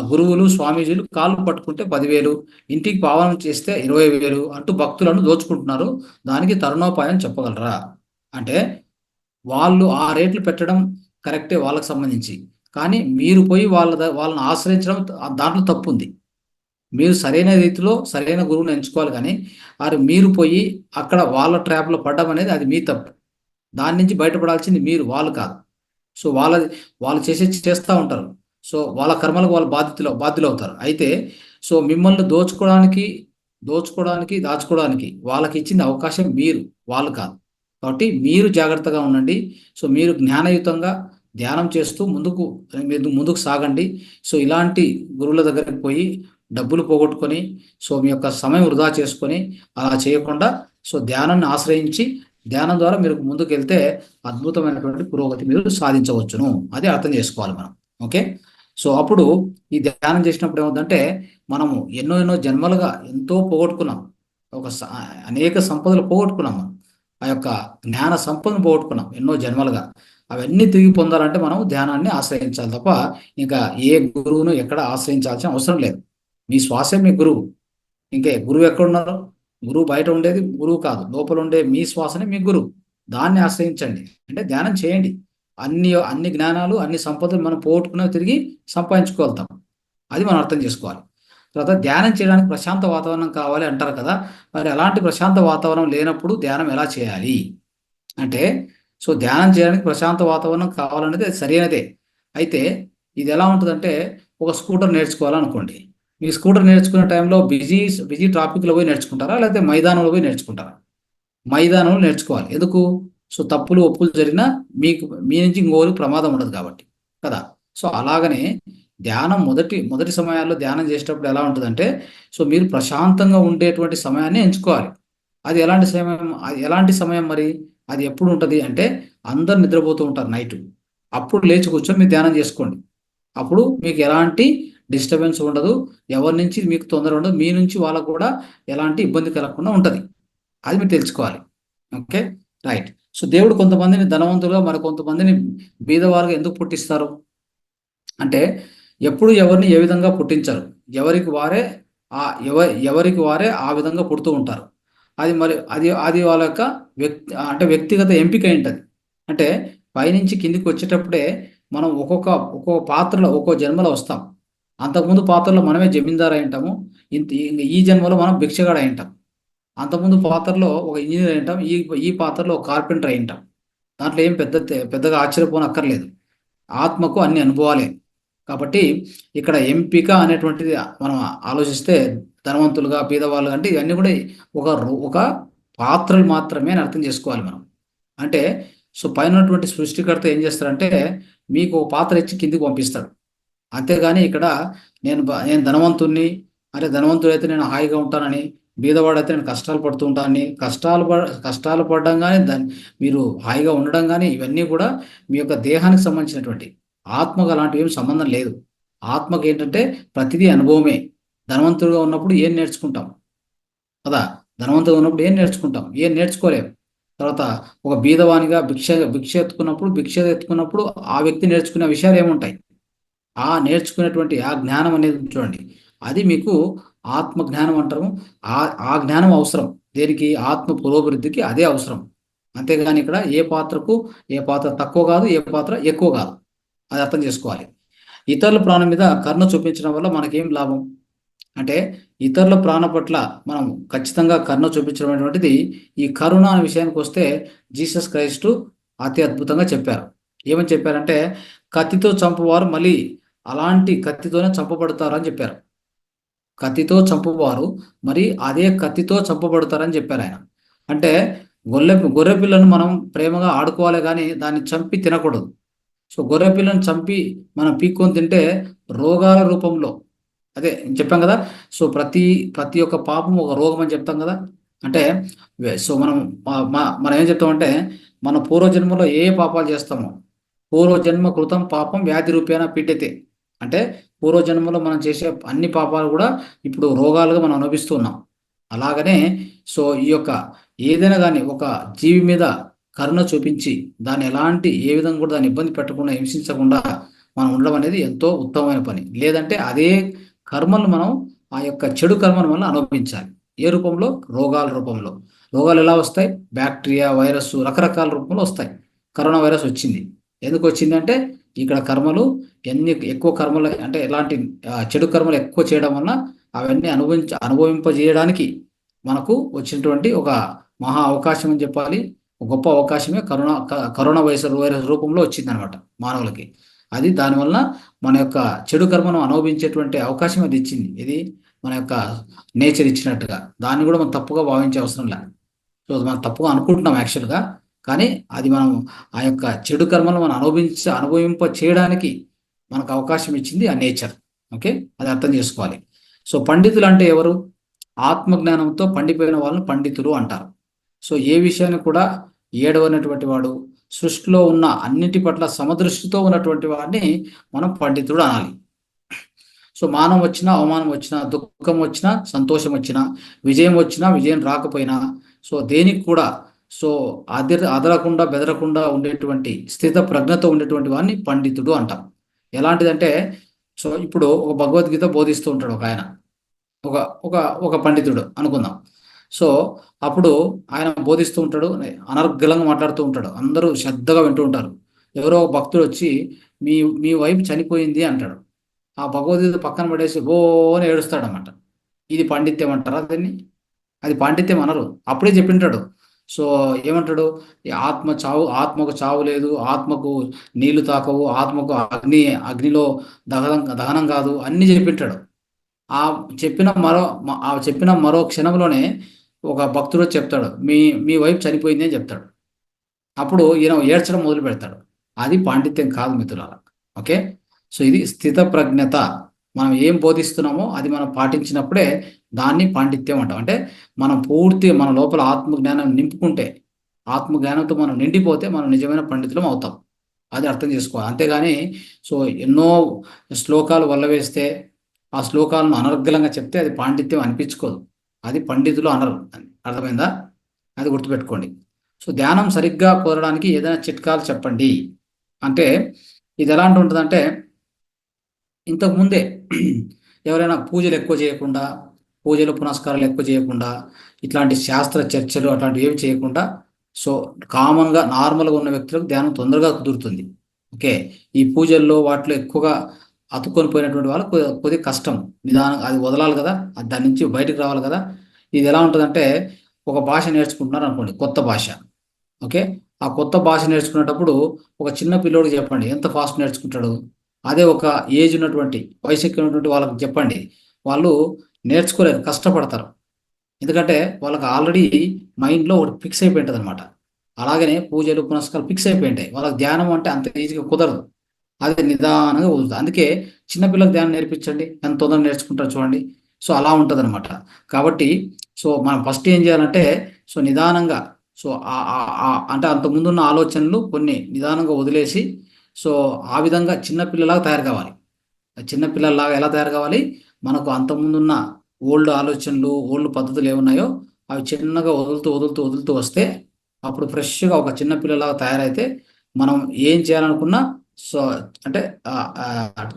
గురువులు, స్వామీజీలు కాళ్ళు పట్టుకుంటే 10,000, ఇంటికి పావనం చేస్తే 20,000 అంటూ భక్తులను దోచుకుంటున్నారు. దానికి తరుణోపాయం చెప్పగలరా అంటే, వాళ్ళు ఆ రేట్లు పెట్టడం కరెక్టే వాళ్ళకి సంబంధించి, కానీ మీరు పోయి వాళ్ళని ఆశ్రయించడం దాంట్లో తప్పు ఉంది. మీరు సరైన రీతిలో సరైన గురువుని ఎంచుకోవాలి, కానీ మీరు పోయి అక్కడ వాళ్ళ ట్రాప్లో పడ్డం అనేది అది మీ తప్పు. దాని నుంచి బయటపడాల్సింది మీరు, వాళ్ళు కాదు. సో వాళ్ళు చేస్తూ ఉంటారు. సో వాళ్ళ కర్మలకు వాళ్ళు బాధ్యులు అవుతారు. అయితే సో మిమ్మల్ని దాచుకోవడానికి వాళ్ళకి ఇచ్చిన అవకాశం మీరు, వాళ్ళు కాదు. కాబట్టి మీరు జాగ్రత్తగా ఉండండి. సో మీరు జ్ఞానయుతంగా ధ్యానం చేస్తూ మీరు ముందుకు సాగండి. సో ఇలాంటి గురువుల దగ్గరికి పోయి డబ్బులు పోగొట్టుకొని, సో మీ యొక్క సమయం వృధా చేసుకొని అలా చేయకుండా, సో ధ్యానాన్ని ఆశ్రయించి ధ్యానం ద్వారా మీరు ముందుకు వెళ్తే అద్భుతమైనటువంటి పురోగతి మీరు సాధించవచ్చును. అది అర్థం చేసుకోవాలి మనం. ఓకే. సో అప్పుడు ఈ ధ్యానం చేసినప్పుడు ఏమవుతుందంటే మనము ఎన్నో ఎన్నో జన్మలుగా ఎంతో పోగొట్టుకున్నాం. ఒక అనేక సంపదలు పోగొట్టుకున్నాం మనం. ఆ యొక్క జ్ఞాన సంపదను పోగొట్టుకున్నాం ఎన్నో జన్మలుగా. అవన్నీ తిరిగి పొందాలంటే మనం ధ్యానాన్ని ఆశ్రయించాలి తప్ప ఇంకా ఏ గురువును ఎక్కడ ఆశ్రయించాల్సిన అవసరం లేదు. మీ శ్వాసే మీ గురువు. ఇంకే గురువు ఎక్కడున్నారు? గురువు బయట ఉండేది గురువు కాదు, లోపల ఉండే మీ శ్వాసనే మీ గురువు. దాన్ని ఆశ్రయించండి, అంటే ధ్యానం చేయండి. అన్ని అన్ని జ్ఞానాలు అన్ని సంపదలు మనం పోగొట్టుకున్నవి తిరిగి సంపాదించుకోగలుగుతాం. అది మనం అర్థం చేసుకోవాలి. తర్వాత ధ్యానం చేయడానికి ప్రశాంత వాతావరణం కావాలి అంటారు కదా. మరి అలాంటి ప్రశాంత వాతావరణం లేనప్పుడు ధ్యానం ఎలా చేయాలి అంటే, సో ధ్యానం చేయడానికి ప్రశాంత వాతావరణం కావాలనేది సరైనదే. అయితే ఇది ఎలా ఉంటుందంటే, ఒక స్కూటర్ నేర్చుకోవాలనుకోండి. మీ స్కూటర్ నేర్చుకునే టైంలో బిజీ బిజీ ట్రాఫిక్లో పోయి నేర్చుకుంటారా, లేకపోతే మైదానంలో పోయి నేర్చుకుంటారా? మైదానంలో నేర్చుకోవాలి. ఎందుకు? సో తప్పులు ఒప్పులు జరిగినా మీ నుంచి ఇంకోరికి ప్రమాదం ఉండదు కాబట్టి కదా. సో అలాగనే ధ్యానం మొదటి సమయాల్లో ధ్యానం చేసేటప్పుడు ఎలా ఉంటుందంటే, సో మీరు ప్రశాంతంగా ఉండేటువంటి సమయాన్ని ఎంచుకోవాలి. అది ఎలాంటి సమయం మరి? అది ఎప్పుడు ఉంటుంది అంటే, అందరు నిద్రపోతూ ఉంటారు నైట్. అప్పుడు లేచి కూర్చొని మీరు ధ్యానం చేసుకోండి. అప్పుడు మీకు ఎలాంటి డిస్టర్బెన్స్ ఉండదు, ఎవరి నుంచి మీకు తొందర ఉండదు, మీ నుంచి వాళ్ళకు కూడా ఎలాంటి ఇబ్బంది కలగకుండా ఉంటుంది. అది మీరు తెలుసుకోవాలి. Okay, right. సో దేవుడు కొంతమందిని ధనవంతులుగా మరి కొంతమందిని బీదవారుగా ఎందుకు పుట్టిస్తారు అంటే, ఎప్పుడు ఎవరిని ఏ విధంగా పుట్టించరు. ఎవరికి వారే ఎవరికి వారే ఆ విధంగా పుడుతూ ఉంటారు. అది మరి అది వాళ్ళ యొక్క వ్యక్తిగత ఎంపిక ఏంటది. అంటే పైనుంచి కిందికి వచ్చేటప్పుడే మనం ఒక్కొక్క పాత్రలో ఒక్కో జన్మలో వస్తాం. అంతకుముందు పాత్రలో మనమే జమీందారు అయి ఉంటాము. ఈ జన్మలో మనం భిక్షగాడు అయి ఉంటాం. అంతకుముందు పాత్రలో ఒక ఇంజనీర్ అయి ఉంటాం. ఈ పాత్రలో ఒక కార్పెంటర్ అయి ఉంటాం. దాంట్లో ఏం పెద్దగా ఆశ్చర్యపోనక్కర్లేదు. ఆత్మకు అన్ని అనుభవాలే. కాబట్టి ఇక్కడ ఎంపిక అనేటువంటిది మనం ఆలోచిస్తే, ధనవంతులుగా పేదవాళ్ళు అంటే ఇవన్నీ కూడా ఒక పాత్రలు మాత్రమే అని అర్థం చేసుకోవాలి మనం. అంటే సో పైన ఉన్నటువంటి సృష్టికర్త ఏం చేస్తారంటే, మీకు ఒక పాత్ర ఇచ్చి కిందికి పంపిస్తాడు. అంతేగాని ఇక్కడ నేను ధనవంతుణ్ణి, అంటే ధనవంతుడైతే నేను హాయిగా ఉంటానని, బీదవాడైతే నేను కష్టాలు పడుతూ ఉంటానని, కష్టాలు పడడం కానీ మీరు హాయిగా ఉండడం కానీ ఇవన్నీ కూడా మీ యొక్క దేహానికి సంబంధించినటువంటి. ఆత్మకు అలాంటివి ఏం సంబంధం లేదు. ఆత్మకి ఏంటంటే ప్రతిదీ అనుభవమే. ధనవంతుడిగా ఉన్నప్పుడు ఏం నేర్చుకుంటాం కదా, ధనవంతుగా ఉన్నప్పుడు ఏం నేర్చుకుంటాం? ఏం నేర్చుకోలేము. తర్వాత ఒక బీదవానిగా భిక్ష ఎత్తుకున్నప్పుడు ఆ వ్యక్తి నేర్చుకునే విషయాలు ఏముంటాయి? ఆ నేర్చుకునేటువంటి ఆ జ్ఞానం అనేది చూడండి, అది మీకు ఆత్మ జ్ఞానం అంటారు. ఆ జ్ఞానం అవసరం దేనికి? ఆత్మ పురోభివృద్ధికి అదే అవసరం. అంతేగాని ఇక్కడ ఏ పాత్ర తక్కువ కాదు, ఏ పాత్ర ఎక్కువ కాదు. అది అర్థం చేసుకోవాలి. ఇతరుల ప్రాణం మీద కరుణ చూపించడం వల్ల మనకేం లాభం అంటే, ఇతరుల ప్రాణం పట్ల మనం ఖచ్చితంగా కరుణ చూపించడం అనేటువంటిది, ఈ కరుణ అనే విషయానికి వస్తే జీసస్ క్రైస్టు అతి అద్భుతంగా చెప్పారు. ఏమని చెప్పారంటే, కత్తితో చంపువారు మళ్ళీ అలాంటి కత్తితోనే చంపబడతారని చెప్పారు. కత్తితో చంపువారు మరి అదే కత్తితో చంపబడతారని చెప్పారు ఆయన. అంటే గొర్రె పిల్లను మనం ప్రేమగా ఆడుకోవాలి కానీ దాన్ని చంపి తినకూడదు. సో గొర్రె పిల్లను చంపి మనం పీక్కొని తింటే రోగాల రూపంలో, అదే చెప్పాం కదా. సో ప్రతి ఒక్క పాపం ఒక రోగం అని చెప్తాం కదా. అంటే సో మనం ఏం చెప్తామంటే, మన పూర్వజన్మలో ఏ పాపాలు చేస్తామో, పూర్వజన్మ కృతం పాపం వ్యాధి రూపేణ పీడితే, అంటే పూర్వజన్మలో మనం చేసే అన్ని పాపాలు కూడా ఇప్పుడు రోగాలుగా మనం అనుభవిస్తున్నాం. అలాగనే సో ఈ యొక్క ఏదైనా కానీ ఒక జీవి మీద కరుణ చూపించి దాన్ని ఏ విధంగా కూడా దాన్ని ఇబ్బంది పెట్టకుండా, హింసించకుండా మనం ఉండడం అనేది ఎంతో ఉత్తమమైన పని. లేదంటే అదే కర్మలు మనం ఆ యొక్క చెడు కర్మను వల్ల అనుభవించాలి. ఏ రూపంలో? రోగాల రూపంలో. రోగాలు ఎలా వస్తాయి? బ్యాక్టీరియా, వైరస్, రకరకాల రూపంలో వస్తాయి. కరోనా వైరస్ వచ్చింది. ఎందుకు వచ్చిందంటే, ఇక్కడ కర్మలు ఎక్కువ కర్మలు, అంటే ఎలాంటి చెడు కర్మలు ఎక్కువ చేయడం వల్ల అవన్నీ అనుభవింపజేయడానికి మనకు వచ్చినటువంటి ఒక మహా అవకాశం అని చెప్పాలి. గొప్ప అవకాశమే కరోనా వైరస్ రూపంలో వచ్చింది అనమాట మానవులకి. అది దానివల్ల మన యొక్క చెడు కర్మను అనుభవించేటువంటి అవకాశం అది ఇచ్చింది. ఇది మన యొక్క నేచర్ ఇచ్చినట్టుగా. దాన్ని కూడా మనం తప్పుగా భావించే అవసరం లేదు. సో మనం తప్పుగా అనుకుంటున్నాం యాక్చువల్గా. కానీ అది మనం ఆ యొక్క చెడు కర్మలు మనం అనుభవింప చేయడానికి మనకు అవకాశం ఇచ్చింది ఆ నేచర్. ఓకే, అది అర్థం చేసుకోవాలి. సో పండితులు అంటే ఎవరు? ఆత్మజ్ఞానంతో పండిపోయిన వాళ్ళని పండితులు అంటారు. సో ఏ విషయాన్ని కూడా ఏడవనటువంటి వాడు, సృష్టిలో ఉన్న అన్నిటి పట్ల సమదృష్టితో ఉన్నటువంటి వాడిని మనం పండితుడు అనాలి. సో మానం వచ్చినా, అవమానం వచ్చినా, దుఃఖం వచ్చినా, సంతోషం వచ్చినా, విజయం వచ్చినా, విజయం రాకపోయినా, సో దేనికి కూడా సో అదరకుండా బెదరకుండా ఉండేటువంటి స్థిత ప్రజ్ఞతో ఉండేటువంటి వాడిని పండితుడు అంటాం. ఎలాంటిదంటే, సో ఇప్పుడు ఒక భగవద్గీత బోధిస్తూ ఉంటాడు ఒక ఆయన, ఒక ఒక ఒక పండితుడు అనుకుందాం. సో అప్పుడు ఆయన బోధిస్తూ ఉంటాడు, అనర్గళంగా మాట్లాడుతూ ఉంటాడు, అందరూ శ్రద్ధగా వింటూ ఉంటారు. ఎవరో ఒక భక్తుడు వచ్చి మీ మీ వైపు చనిపోయింది అంటాడు. ఆ భగవద్గీత పక్కన పడేసి ఓ అని ఏడుస్తాడనమాట. ఇది పాండిత్యం అంటారా దాన్ని? అది పాండిత్యం అనరు. అప్పుడే చెప్పింటాడు. సో ఏమంటాడు? ఈ ఆత్మకు చావు లేదు, ఆత్మకు నీళ్లు తాకవు, ఆత్మకు అగ్నిలో దహనం కాదు, అన్ని చెప్పింటాడు. ఆ చెప్పిన మరో క్షణంలోనే ఒక భక్తుడు చెప్తాడు, మీ మీ వైపు చనిపోయింది అని చెప్తాడు. అప్పుడు ఈయన ఏడ్చడం మొదలు పెడతాడు. అది పాండిత్యం కాదు మిత్రులారా. ఓకే, సో ఇది స్థిత ప్రజ్ఞత. మనం ఏం బోధిస్తున్నామో అది మనం పాటించినప్పుడే దాన్ని పాండిత్యం అంటాం. అంటే మనం పూర్తి మన లోపల ఆత్మజ్ఞానం నింపుకుంటే, ఆత్మజ్ఞానంతో మనం నిండిపోతే మనం నిజమైన పండితులం అవుతాం. అది అర్థం చేసుకోవాలి. అంతేగాని సో ఎన్నో శ్లోకాలు వల్లవేస్తే ఆ శ్లోకాలను అనర్గళంగా చెప్తే అది పాండిత్యం అనిపించుకోదు. అది పండితులు అనరు. అర్థమైందా? అది గుర్తుపెట్టుకోండి. సో ధ్యానం సరిగ్గా కోరడానికి ఏదైనా చిట్కాలు చెప్పండి అంటే, ఇది ఎలాంటి ఉంటుందంటే, ఇంతకుముందే ఎవరైనా పూజలు ఎక్కువ చేయకుండా, పూజలు పునస్కారాలు ఎక్కువ చేయకుండా, ఇట్లాంటి శాస్త్ర చర్చలు అట్లాంటివి ఏమి చేయకుండా, సో కామన్గా నార్మల్గా ఉన్న వ్యక్తులకు ధ్యానం తొందరగా కుదురుతుంది. ఓకే, ఈ పూజల్లో వాటిలో ఎక్కువగా అతుక్కొని పోయినటువంటి వాళ్ళకు కొద్దిగా కష్టం. నిదానం అది వదలాలి కదా, దాని నుంచి బయటకు రావాలి కదా. ఇది ఎలా ఉంటుందంటే, ఒక భాష నేర్చుకుంటున్నారు అనుకోండి, కొత్త భాష. ఓకే, ఆ కొత్త భాష నేర్చుకునేటప్పుడు ఒక చిన్న పిల్లోడికి చెప్పండి, ఎంత ఫాస్ట్ నేర్చుకుంటాడు. అదే ఒక ఏజ్ ఉన్నటువంటి, వయసు ఉన్నటువంటి వాళ్ళకి చెప్పండి, వాళ్ళు నేర్చుకోలేరు, కష్టపడతారు. ఎందుకంటే వాళ్ళకి ఆల్రెడీ మైండ్లో ఒకటి ఫిక్స్ అయిపోయి ఉంటుంది అనమాట. అలాగనే పూజలు పునస్కారాలు ఫిక్స్ అయిపోయి ఉంటాయి. వాళ్ళకి ధ్యానం అంటే అంత ఈజీగా కుదరదు. అది నిదానంగా వదులుతుంది. అందుకే చిన్నపిల్లలకు ధ్యానం నేర్పించండి, ఎంత తొందరగా నేర్చుకుంటారో చూడండి. సో అలా ఉంటుంది అనమాట. కాబట్టి సో మనం ఫస్ట్ ఏం చేయాలంటే, సో నిదానంగా, సో అంటే అంత ముందున్న ఆలోచనలు కొన్ని నిదానంగా వదిలేసి, సో ఆ విధంగా చిన్నపిల్లలాగా తయారు కావాలి. చిన్నపిల్లలాగా ఎలా తయారు కావాలి? మనకు అంతకుముందున్న ఓల్డ్ ఆలోచనలు, ఓల్డ్ పద్ధతులు ఏమున్నాయో అవి చిన్నగా వదులుతూ వదులుతూ వదులుతూ వస్తే, అప్పుడు ఫ్రెష్గా ఒక చిన్నపిల్లలాగా తయారైతే మనం ఏం చేయాలనుకున్నా సో అంటే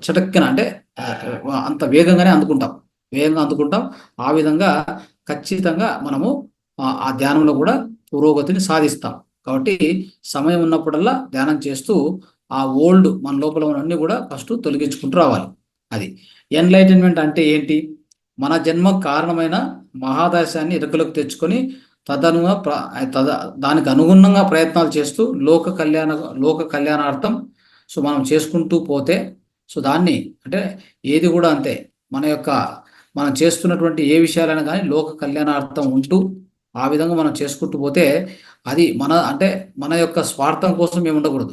చటక్కన అంటే అంత వేగంగానే అందుకుంటాం, వేగంగా అందుకుంటాం. ఆ విధంగా ఖచ్చితంగా మనము ఆ ధ్యానంలో కూడా పురోగతిని సాధిస్తాం. కాబట్టి సమయం ఉన్నప్పుడల్లా ధ్యానం చేస్తూ ఆ ఓల్డ్ మన లోపల ఉన్నవన్నీ కూడా ఫస్ట్ తొలగించుకుంటూ రావాలి. అది ఎన్లైటన్మెంట్ అంటే ఏంటి? మన జన్మ కారణమైన మహాదశాన్ని ఇరుకలోకి తెచ్చుకొని తదనుగా దానికి అనుగుణంగా ప్రయత్నాలు చేస్తూ లోక కళ్యాణార్థం సో మనం చేసుకుంటూ పోతే, సో దాన్ని అంటే ఏది కూడా అంతే, మనం చేస్తున్నటువంటి ఏ విషయాలైనా కానీ లోక కళ్యాణార్థం ఉంటూ ఆ విధంగా మనం చేసుకుంటూ పోతే, అది మన యొక్క స్వార్థం కోసం మేము ఉండకూడదు.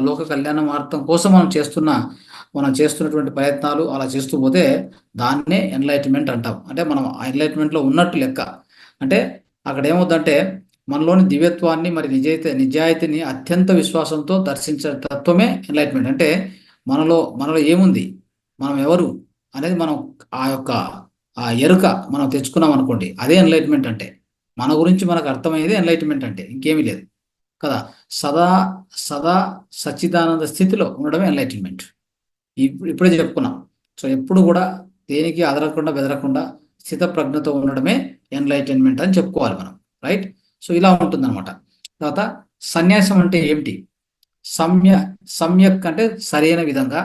లోక కళ్యాణార్థం కోసం మనం చేస్తున్నటువంటి ప్రయత్నాలు అలా చేస్తూ పోతే దాన్నే ఎన్లైట్మెంట్ అంటాం. అంటే మనం ఆ ఎన్లైట్మెంట్లో ఉన్నట్టు లెక్క. అంటే అక్కడ ఏమవుతుందంటే, మనలోని దివ్యత్వాన్ని మరి నిజాయితీని అత్యంత విశ్వాసంతో దర్శించే తత్వమే ఎన్లైట్మెంట్. అంటే మనలో ఏముంది, మనం ఎవరు అనేది మనం ఆ ఎరుక మనం తెచ్చుకున్నాం అనుకోండి, అదే ఎన్లైట్మెంట్ అంటే. మన గురించి మనకు అర్థమయ్యేది ఎన్లైట్మెంట్ అంటే, ఇంకేమీ లేదు కదా. సదా సదా సచ్చిదానంద స్థితిలో ఉండడమే ఎన్లైట్మెంట్. ఇప్పుడే చెప్పుకున్నాం. సో ఎప్పుడు కూడా దేనికి అదరకుండా బెదరకుండా స్థిత ప్రజ్ఞతో ఉండడమే ఎన్లైటన్మెంట్ అని చెప్పుకోవాలి మనం. రైట్? సో ఇలా ఉంటుందన్నమాట. తర్వాత సన్యాసం అంటే ఏమిటి? సమ్యక్ అంటే సరైన విధంగా,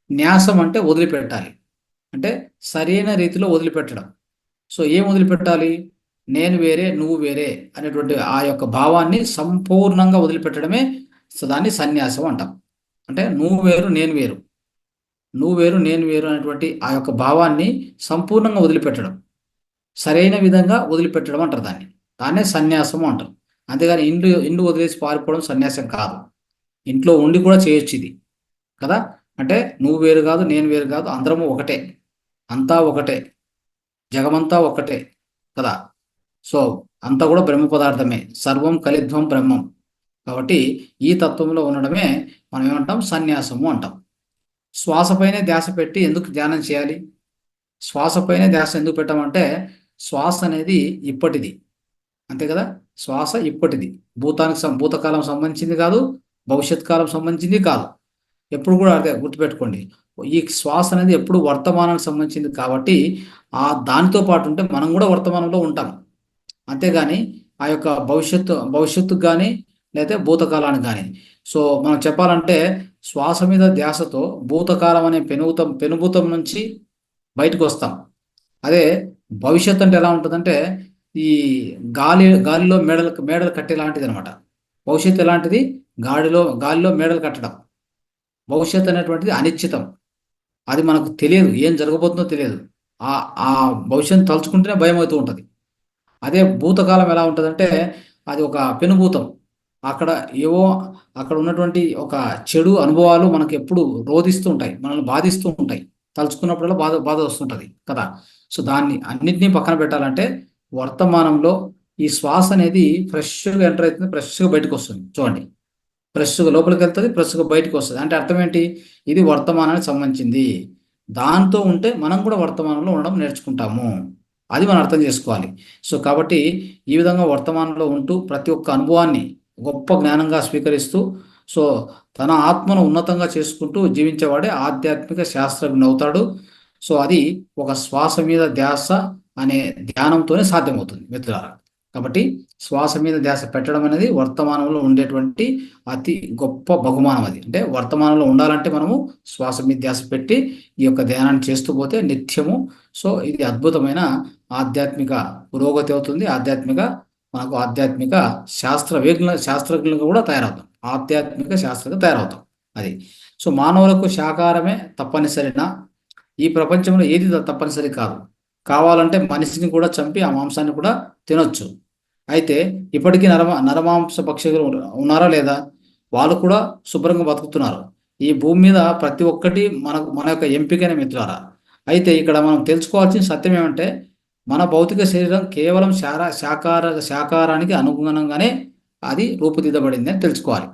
న్యాసం అంటే వదిలిపెట్టాలి, అంటే సరైన రీతిలో వదిలిపెట్టడం. సో ఏం వదిలిపెట్టాలి? నేను వేరే నువ్వు వేరే అనేటువంటి ఆ యొక్క భావాన్ని సంపూర్ణంగా వదిలిపెట్టడమే సో దాన్ని సన్యాసం అంటాం. అంటే నువ్వు వేరు నేను వేరు, నువ్వు వేరు నేను వేరు అనేటువంటి ఆ యొక్క భావాన్ని సంపూర్ణంగా వదిలిపెట్టడం, సరైన విధంగా వదిలిపెట్టడం అంటారు. దాన్నే సన్యాసము అంటారు. అంతేగాని ఇండ్లు వదిలేసి పారిపోవడం సన్యాసం కాదు. ఇంట్లో ఉండి కూడా చేయొచ్చు ఇది కదా. అంటే నువ్వు వేరు కాదు, నేను వేరు కాదు, అందరము ఒకటే, అంతా ఒకటే, జగమంతా ఒకటే కదా. సో అంతా కూడా బ్రహ్మ పదార్థమే, సర్వం కలిధ్వం బ్రహ్మం. కాబట్టి ఈ తత్వంలో ఉండడమే మనం ఏమంటాం, సన్యాసము అంటాం. శ్వాసపైనే ధ్యాస పెట్టి ఎందుకు ధ్యానం చేయాలి? శ్వాసపైనే ధ్యాస ఎందుకు పెట్టామంటే, శ్వాస అనేది ఇప్పటిది, అంతే కదా. శ్వాస ఇప్పటిది, భూతకాలం సంబంధించింది కాదు, భవిష్యత్ కాలం సంబంధించింది కాదు. ఎప్పుడు కూడా అదే గుర్తుపెట్టుకోండి. ఈ శ్వాస అనేది ఎప్పుడు వర్తమానానికి సంబంధించింది కాబట్టి దానితో పాటు ఉంటే మనం కూడా వర్తమానంలో ఉంటాం. అంతేగాని ఆ యొక్క భవిష్యత్తుకు కానీ లేకపోతే భూతకాలానికి కానీ. సో మనం చెప్పాలంటే శ్వాస మీద ధ్యాసతో భూతకాలం అనే పెనుభూతం నుంచి బయటకు వస్తాం. అదే భవిష్యత్తు అంటే ఎలా ఉంటుందంటే ఈ గాలిలో మేడలు కట్టే లాంటిది అనమాట. భవిష్యత్తు ఎలాంటిది? గాలిలో మేడలు కట్టడం. భవిష్యత్తు అనేటువంటిది అనిశ్చితం, అది మనకు తెలియదు, ఏం జరగబోతుందో తెలియదు. ఆ ఆ భవిష్యత్తు తలుచుకుంటేనే భయం అవుతూ ఉంటుంది. అదే భూతకాలం ఎలా ఉంటుందంటే అది ఒక పెనుభూతం. అక్కడ ఏవో అక్కడ ఉన్నటువంటి ఒక చెడు అనుభవాలు మనకు ఎప్పుడు రోధిస్తూ ఉంటాయి, మనల్ని బాధిస్తూ ఉంటాయి. తలుచుకున్నప్పుడల్లా బాధ బాధ వస్తుంటుంది కదా. సో దాన్ని అన్నింటినీ పక్కన పెట్టాలంటే వర్తమానంలో ఈ శ్వాస అనేది ఫ్రెష్గా ఎంటర్ అవుతుంది, ఫ్రెష్గా బయటకు వస్తుంది. చూడండి, ఫ్రెష్గా లోపలికి వెళ్తుంది, ఫ్రెష్గా బయటకు వస్తుంది. అంటే అర్థం ఏంటి? ఇది వర్తమానానికి సంబంధించింది. దాంతో ఉంటే మనం కూడా వర్తమానంలో ఉండడం నేర్చుకుంటాము. అది మనం అర్థం చేసుకోవాలి. సో కాబట్టి ఈ విధంగా వర్తమానంలో ఉంటూ ప్రతి ఒక్క అనుభవాన్ని గొప్ప జ్ఞానంగా స్వీకరిస్తూ సో తన ఆత్మను ఉన్నతంగా చేసుకుంటూ జీవించేవాడే ఆధ్యాత్మిక శాస్త్రజ్ఞుడు అవుతాడు. సో అది ఒక శ్వాస మీద ధ్యాస అనే ధ్యానంతోనే సాధ్యమవుతుంది మిత్రులారా. కాబట్టి శ్వాస మీద ధ్యాస పెట్టడం అనేది వర్తమానంలో ఉండేటువంటి అతి గొప్ప బహుమానం. అది అంటే వర్తమానంలో ఉండాలంటే మనము శ్వాస మీద ధ్యాస పెట్టి ఈ యొక్క ధ్యానాన్ని చేస్తూ పోతే నిత్యము. సో ఇది అద్భుతమైన ఆధ్యాత్మిక పురోగతి అవుతుంది. మనకు ఆధ్యాత్మిక శాస్త్రజ్ఞులుగా కూడా తయారవుతాం, ఆధ్యాత్మిక శాస్త్రంగా తయారవుతాం. అది సో మానవులకు శాకాహారమే తప్పనిసరినా? ఈ ప్రపంచంలో ఏది తప్పనిసరి కాదు. కావాలంటే మనిషిని కూడా చంపి ఆ మాంసాన్ని కూడా తినొచ్చు. అయితే ఇప్పటికీ నరమాంస భక్షకులు ఉన్నారా లేదా? వాళ్ళు కూడా శుభ్రంగా బతుకుతున్నారు. ఈ భూమి మీద ప్రతి ఒక్కటి మన యొక్క ఎంపికనే మిత్రులారా. అయితే ఇక్కడ మనం తెలుసుకోవాల్సిన సత్యం ఏమంటే మన భౌతిక శరీరం కేవలం శాకాహారానికి అనుగుణంగానే అది రూపుదిద్దబడింది అని తెలుసుకోవాలి.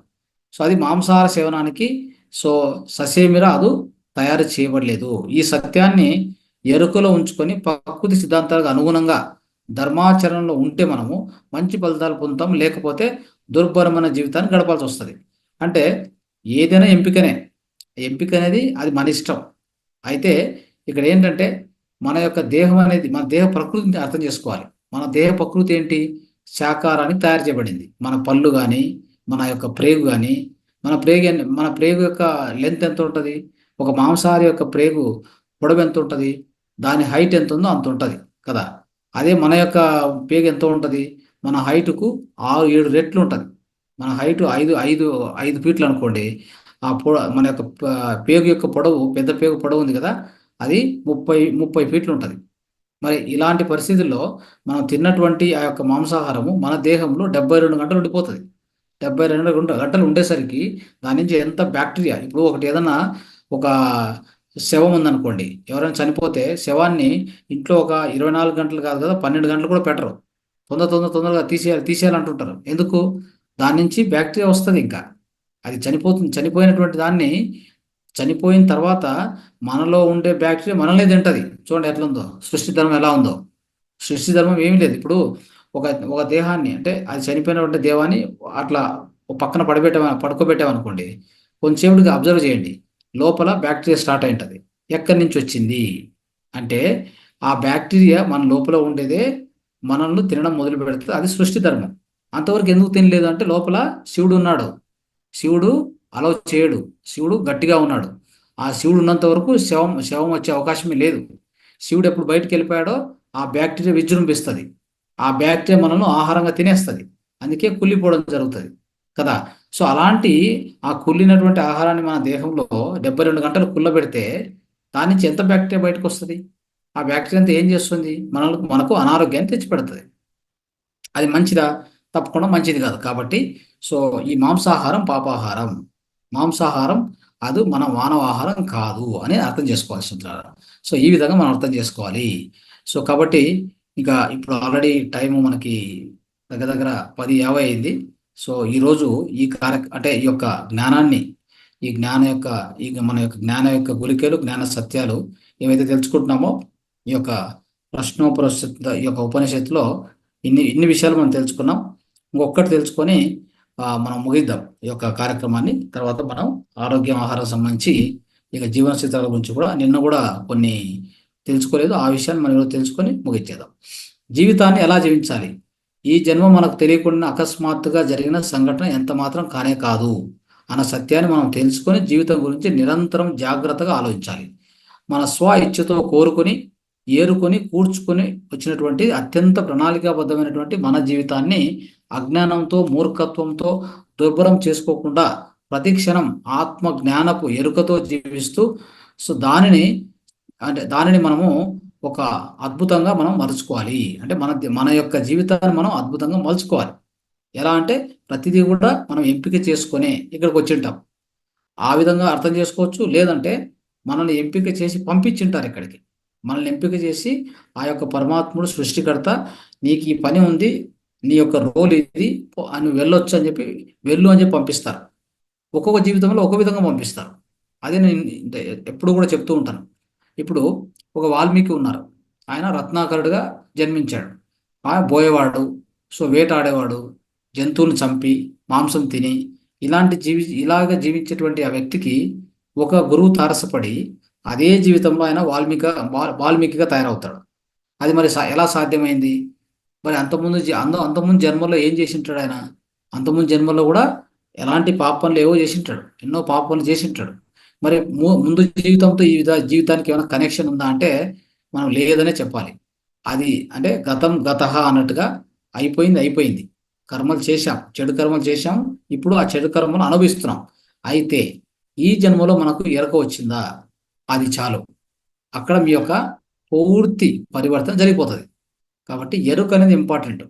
సో అది మాంసాహార సేవనానికి సో ససేమిరా అది తయారు చేయబడలేదు. ఈ సత్యాన్ని ఎరుకలో ఉంచుకొని ప్రకృతి సిద్ధాంతాలకు అనుగుణంగా ధర్మాచరణలో ఉంటే మనము మంచి ఫలితాలు పొందుతాం, లేకపోతే దుర్భరమైన జీవితాన్ని గడపాల్సి వస్తుంది. అంటే ఏదైనా ఎంపిక అనేది అది మన ఇష్టం. అయితే ఇక్కడ ఏంటంటే మన యొక్క దేహం అనేది మన దేహ ప్రకృతిని అర్థం చేసుకోవాలి. మన దేహ ప్రకృతి ఏంటి? శాకాహారానికి తయారు చేయబడింది. మన పళ్ళు కానీ మన యొక్క ప్రేగు కానీ మన ప్రేగు యొక్క లెంత్ ఎంత ఉంటుంది? ఒక మాంసాహారి యొక్క ప్రేగు పొడవు ఎంత ఉంటుంది? దాని హైట్ ఎంత ఉందో అంత ఉంటుంది కదా. అదే మన యొక్క పేగు ఎంత ఉంటుంది? మన హైటుకు 6-7 రెట్లు ఉంటుంది. మన హైటు 5 ఫీట్లు అనుకోండి. మన యొక్క పేగు యొక్క పొడవు, పెద్ద పేగు పొడవు ఉంది కదా, అది 30 ఫీట్లు ఉంటుంది. మరి ఇలాంటి పరిస్థితుల్లో మనం తిన్నటువంటి ఆ యొక్క మాంసాహారము మన దేహంలో 72 గంటలు ఉండిపోతుంది. 72 గంటలు ఉండేసరికి దాని నుంచి ఎంత బ్యాక్టీరియా, ఇప్పుడు ఒకటి ఏదన్నా ఒక శవం ఉందనుకోండి, ఎవరైనా చనిపోతే శవాన్ని ఇంట్లో ఒక 24 గంటలు కాదు కదా, 12 గంటలు కూడా పెట్టరు. తొందరగా తీసేయాలంటుంటారు. ఎందుకు? దాని నుంచి బ్యాక్టీరియా వస్తుంది. ఇంకా అది చనిపోయినటువంటి దాన్ని చనిపోయిన తర్వాత మనలో ఉండే బ్యాక్టీరియా మనల్ని తింటది. చూడండి ఎట్లుందో సృష్టి ధర్మం, ఎలా ఉందో. సృష్టి ధర్మం ఏమీ లేదు. ఇప్పుడు ఒక దేహాన్ని, అంటే అది చనిపోయినటువంటి దేవాన్ని అట్లా పక్కన పడుకోబెట్టామనుకోండి, కొంచెంసేపుడికి అబ్జర్వ్ చేయండి, లోపల బ్యాక్టీరియా స్టార్ట్ అయి ఉంటుంది. ఎక్కడి నుంచి వచ్చింది అంటే ఆ బ్యాక్టీరియా మన లోపల ఉండేదే మనల్ని తినడం మొదలు పెడుతుంది. అది సృష్టి ధర్మం. అంతవరకు ఎందుకు తినలేదు అంటే లోపల శివుడు ఉన్నాడు. శివుడు అలౌ చేయడు. శివుడు గట్టిగా ఉన్నాడు. ఆ శివుడు ఉన్నంత వరకు శవం వచ్చే అవకాశమే లేదు. శివుడు ఎప్పుడు బయటకు వెళ్ళిపోయాడో ఆ బ్యాక్టీరియా విజృంభిస్తుంది. ఆ బ్యాక్టీరియా మనల్ని ఆహారంగా తినేస్తుంది. అందుకే కుళ్ళిపోవడం జరుగుతుంది కదా. సో అలాంటి ఆ కుళ్ళినటువంటి ఆహారాన్ని మన దేహంలో 72 గంటలు కుళ్ళబెడితే దాని నుంచి ఎంత బ్యాక్టీరియా బయటకు వస్తుంది? ఆ బ్యాక్టీరియా అంతా ఏం చేస్తుంది? మనకు అనారోగ్యాన్ని తెచ్చిపెడుతుంది. అది మంచిదా? తప్పకుండా మంచిది కాదు. కాబట్టి సో ఈ మాంసాహారం పాపాహారం. మాంసాహారం అది మన మానవ ఆహారం కాదు అని అర్థం చేసుకోవాల్సి ఉంటుంది. సో ఈ విధంగా మనం అర్థం చేసుకోవాలి. సో కాబట్టి ఇక ఇప్పుడు ఆల్రెడీ టైము మనకి దగ్గర దగ్గర 10:50 అయింది. సో ఈరోజు ఈ అంటే ఈ యొక్క జ్ఞానాన్ని, ఈ జ్ఞాన యొక్క మన యొక్క జ్ఞాన యొక్క గులికలు, జ్ఞాన సత్యాలు ఏవైతే తెలుసుకుంటున్నామో ఈ యొక్క ప్రశ్నోపనిషత్ ఈ యొక్క ఉపనిషత్తులో ఇన్ని విషయాలు మనం తెలుసుకున్నాం. ఇంకొకటి తెలుసుకొని మనం ముగిద్దాం ఈ యొక్క కార్యక్రమాన్ని. తర్వాత మనం ఆరోగ్యం, ఆహారం సంబంధించి ఇక జీవన స్థితుల గురించి కూడా నిన్న కూడా కొన్ని తెలుసుకోలేదు. ఆ విషయాన్ని మనం ఈరోజు తెలుసుకొని ముగించేద్దాం. జీవితాన్ని ఎలా జీవించాలి? ఈ జన్మ మనకు తెలియకుండా అకస్మాత్తుగా జరిగిన సంఘటన ఎంత మాత్రం కానే కాదు అన్న సత్యాన్ని మనం తెలుసుకొని జీవితం గురించి నిరంతరం జాగ్రత్తగా ఆలోచించాలి. మన స్వ ఇచ్ఛతో కోరుకొని, ఏరుకొని, కూర్చుకొని వచ్చినటువంటి అత్యంత ప్రణాళికాబద్ధమైనటువంటి మన జీవితాన్ని అజ్ఞానంతో, మూర్ఖత్వంతో దుర్భరం చేసుకోకుండా ప్రతి క్షణం ఆత్మ జ్ఞానపు ఎరుకతో జీవిస్తూ సో దానిని మనము ఒక అద్భుతంగా మనం మలుచుకోవాలి. అంటే మన యొక్క జీవితాన్ని మనం అద్భుతంగా మలుచుకోవాలి. ఎలా అంటే ప్రతిదీ కూడా మనం ఎంపిక చేసుకొని ఇక్కడికి వచ్చింటాం. ఆ విధంగా అర్థం చేసుకోవచ్చు. లేదంటే మనల్ని ఎంపిక చేసి పంపించింటారు ఇక్కడికి. మనల్ని ఎంపిక చేసి ఆ యొక్క పరమాత్ముడు సృష్టికర్త నీకు ఈ పని ఉంది, నీ యొక్క రోల్ ఇది అని వెళ్ళొచ్చు అని చెప్పి వెళ్ళు అని చెప్పి పంపిస్తారు. ఒక్కొక్క జీవితంలో ఒక్కొక్క విధంగా పంపిస్తారు. అదే నేను ఎప్పుడు కూడా చెప్తూ ఉంటాను. ఇప్పుడు ఒక వాల్మీకి ఉన్నారు. ఆయన రత్నాకరుడుగా జన్మించాడు. ఆయన బోయేవాడు, సో వేటాడేవాడు, జంతువులను చంపి మాంసం తిని ఇలాగ జీవించేటువంటి ఆ వ్యక్తికి ఒక గురువు తారసపడి అదే జీవితంలో ఆయన వాల్మీకిగా తయారవుతాడు. అది మరి ఎలా సాధ్యమైంది? మరి అంతకుముందు జన్మలో ఏం చేసి ఉంటాడు ఆయన? అంతకుముందు జన్మలో కూడా ఎలాంటి పాపనలు ఏవో చేసింటాడు, ఎన్నో పాపనలు చేసింటాడు. మరి ముందు జీవితంతో ఈ జీవితానికి ఏమైనా కనెక్షన్ ఉందా అంటే మనం లేదనే చెప్పాలి. అది అంటే గతహ అన్నట్టుగా అయిపోయింది. కర్మలు చేశాం, చెడు కర్మలు చేశాం. ఇప్పుడు ఆ చెడు కర్మలు అనుభవిస్తున్నాం. అయితే ఈ జన్మలో మనకు ఎరక వచ్చిందా? అది చాలు. అక్కడ మీ యొక్క పూర్తి పరివర్తన జరిగిపోతుంది. కాబట్టి ఎరుక అనేది ఇంపార్టెంట్.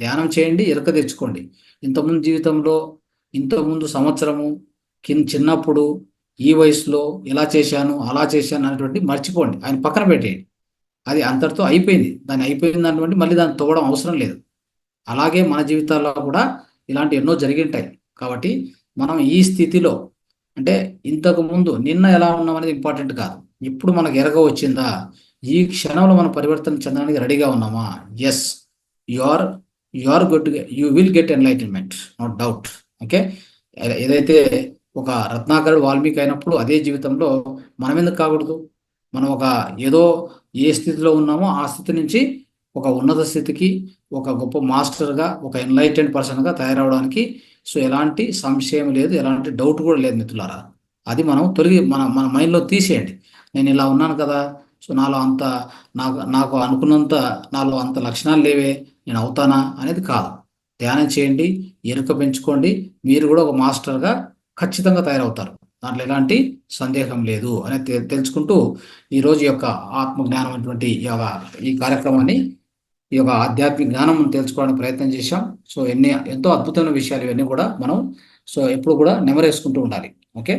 ధ్యానం చేయండి, ఎరుక తెచ్చుకోండి. ఇంతకుముందు జీవితంలో, ఇంతకుముందు సంవత్సరము చిన్నప్పుడు ఈ వయసులో ఇలా చేశాను, అలా చేశాను అనేటువంటి మర్చిపోండి. ఆయన పక్కన పెట్టేయండి. అది అంతటితో అయిపోయింది. దాన్ని అయిపోయింది అన్నటువంటి మళ్ళీ దాన్ని తవ్వడం అవసరం లేదు. అలాగే మన జీవితాల్లో కూడా ఇలాంటి ఎన్నో జరిగింటాయి. కాబట్టి మనం ఈ స్థితిలో అంటే ఇంతకు ముందు నిన్న ఎలా ఉన్నాం అనేది ఇంపార్టెంట్ కాదు. ఇప్పుడు మనకు ఎరగ వచ్చిందా? ఈ క్షణంలో మనం పరివర్తన చెందడానికి రెడీగా ఉన్నామా? Yes, you are good, you will get enlightenment, no doubt. Okay, ఏదైతే ఒక రత్నాకరుడు వాల్మీకి అయినప్పుడు అదే జీవితంలో మనం ఎందుకు కాకూడదు? మనం ఏదో ఏ స్థితిలో ఉన్నామో ఆ స్థితి నుంచి ఒక ఉన్నత స్థితికి, ఒక గొప్ప మాస్టర్గా, ఒక ఎన్లైటెండ్ పర్సన్గా తయారవడానికి సో ఎలాంటి సంశయం లేదు, ఎలాంటి డౌట్ కూడా లేదు మిత్రులారా. అది మనం మన మైండ్లో తీసేయండి. నేను ఇలా ఉన్నాను కదా, సో నాకు అనుకున్నంత నాలో అంత లక్షణాలు లేవే, నేను అవుతానా అనేది కాదు. ధ్యానం చేయండి, ఎరుక పెంచుకోండి, మీరు కూడా ఒక మాస్టర్గా ఖచ్చితంగా తయారవుతారు. దాంట్లో ఎలాంటి సందేహం లేదు అనేది తెలుసుకుంటూ ఈరోజు యొక్క ఆత్మజ్ఞానం అటువంటి ఈ కార్యక్రమాన్ని, ఈ యొక్క ఆధ్యాత్మిక జ్ఞానం తెలుసుకోవడానికి ప్రయత్నం చేశాం. సో ఎంతో అద్భుతమైన విషయాలు ఇవన్నీ కూడా మనం సో ఎప్పుడు కూడా నెమరేసుకుంటూ ఉండాలి. ఓకే.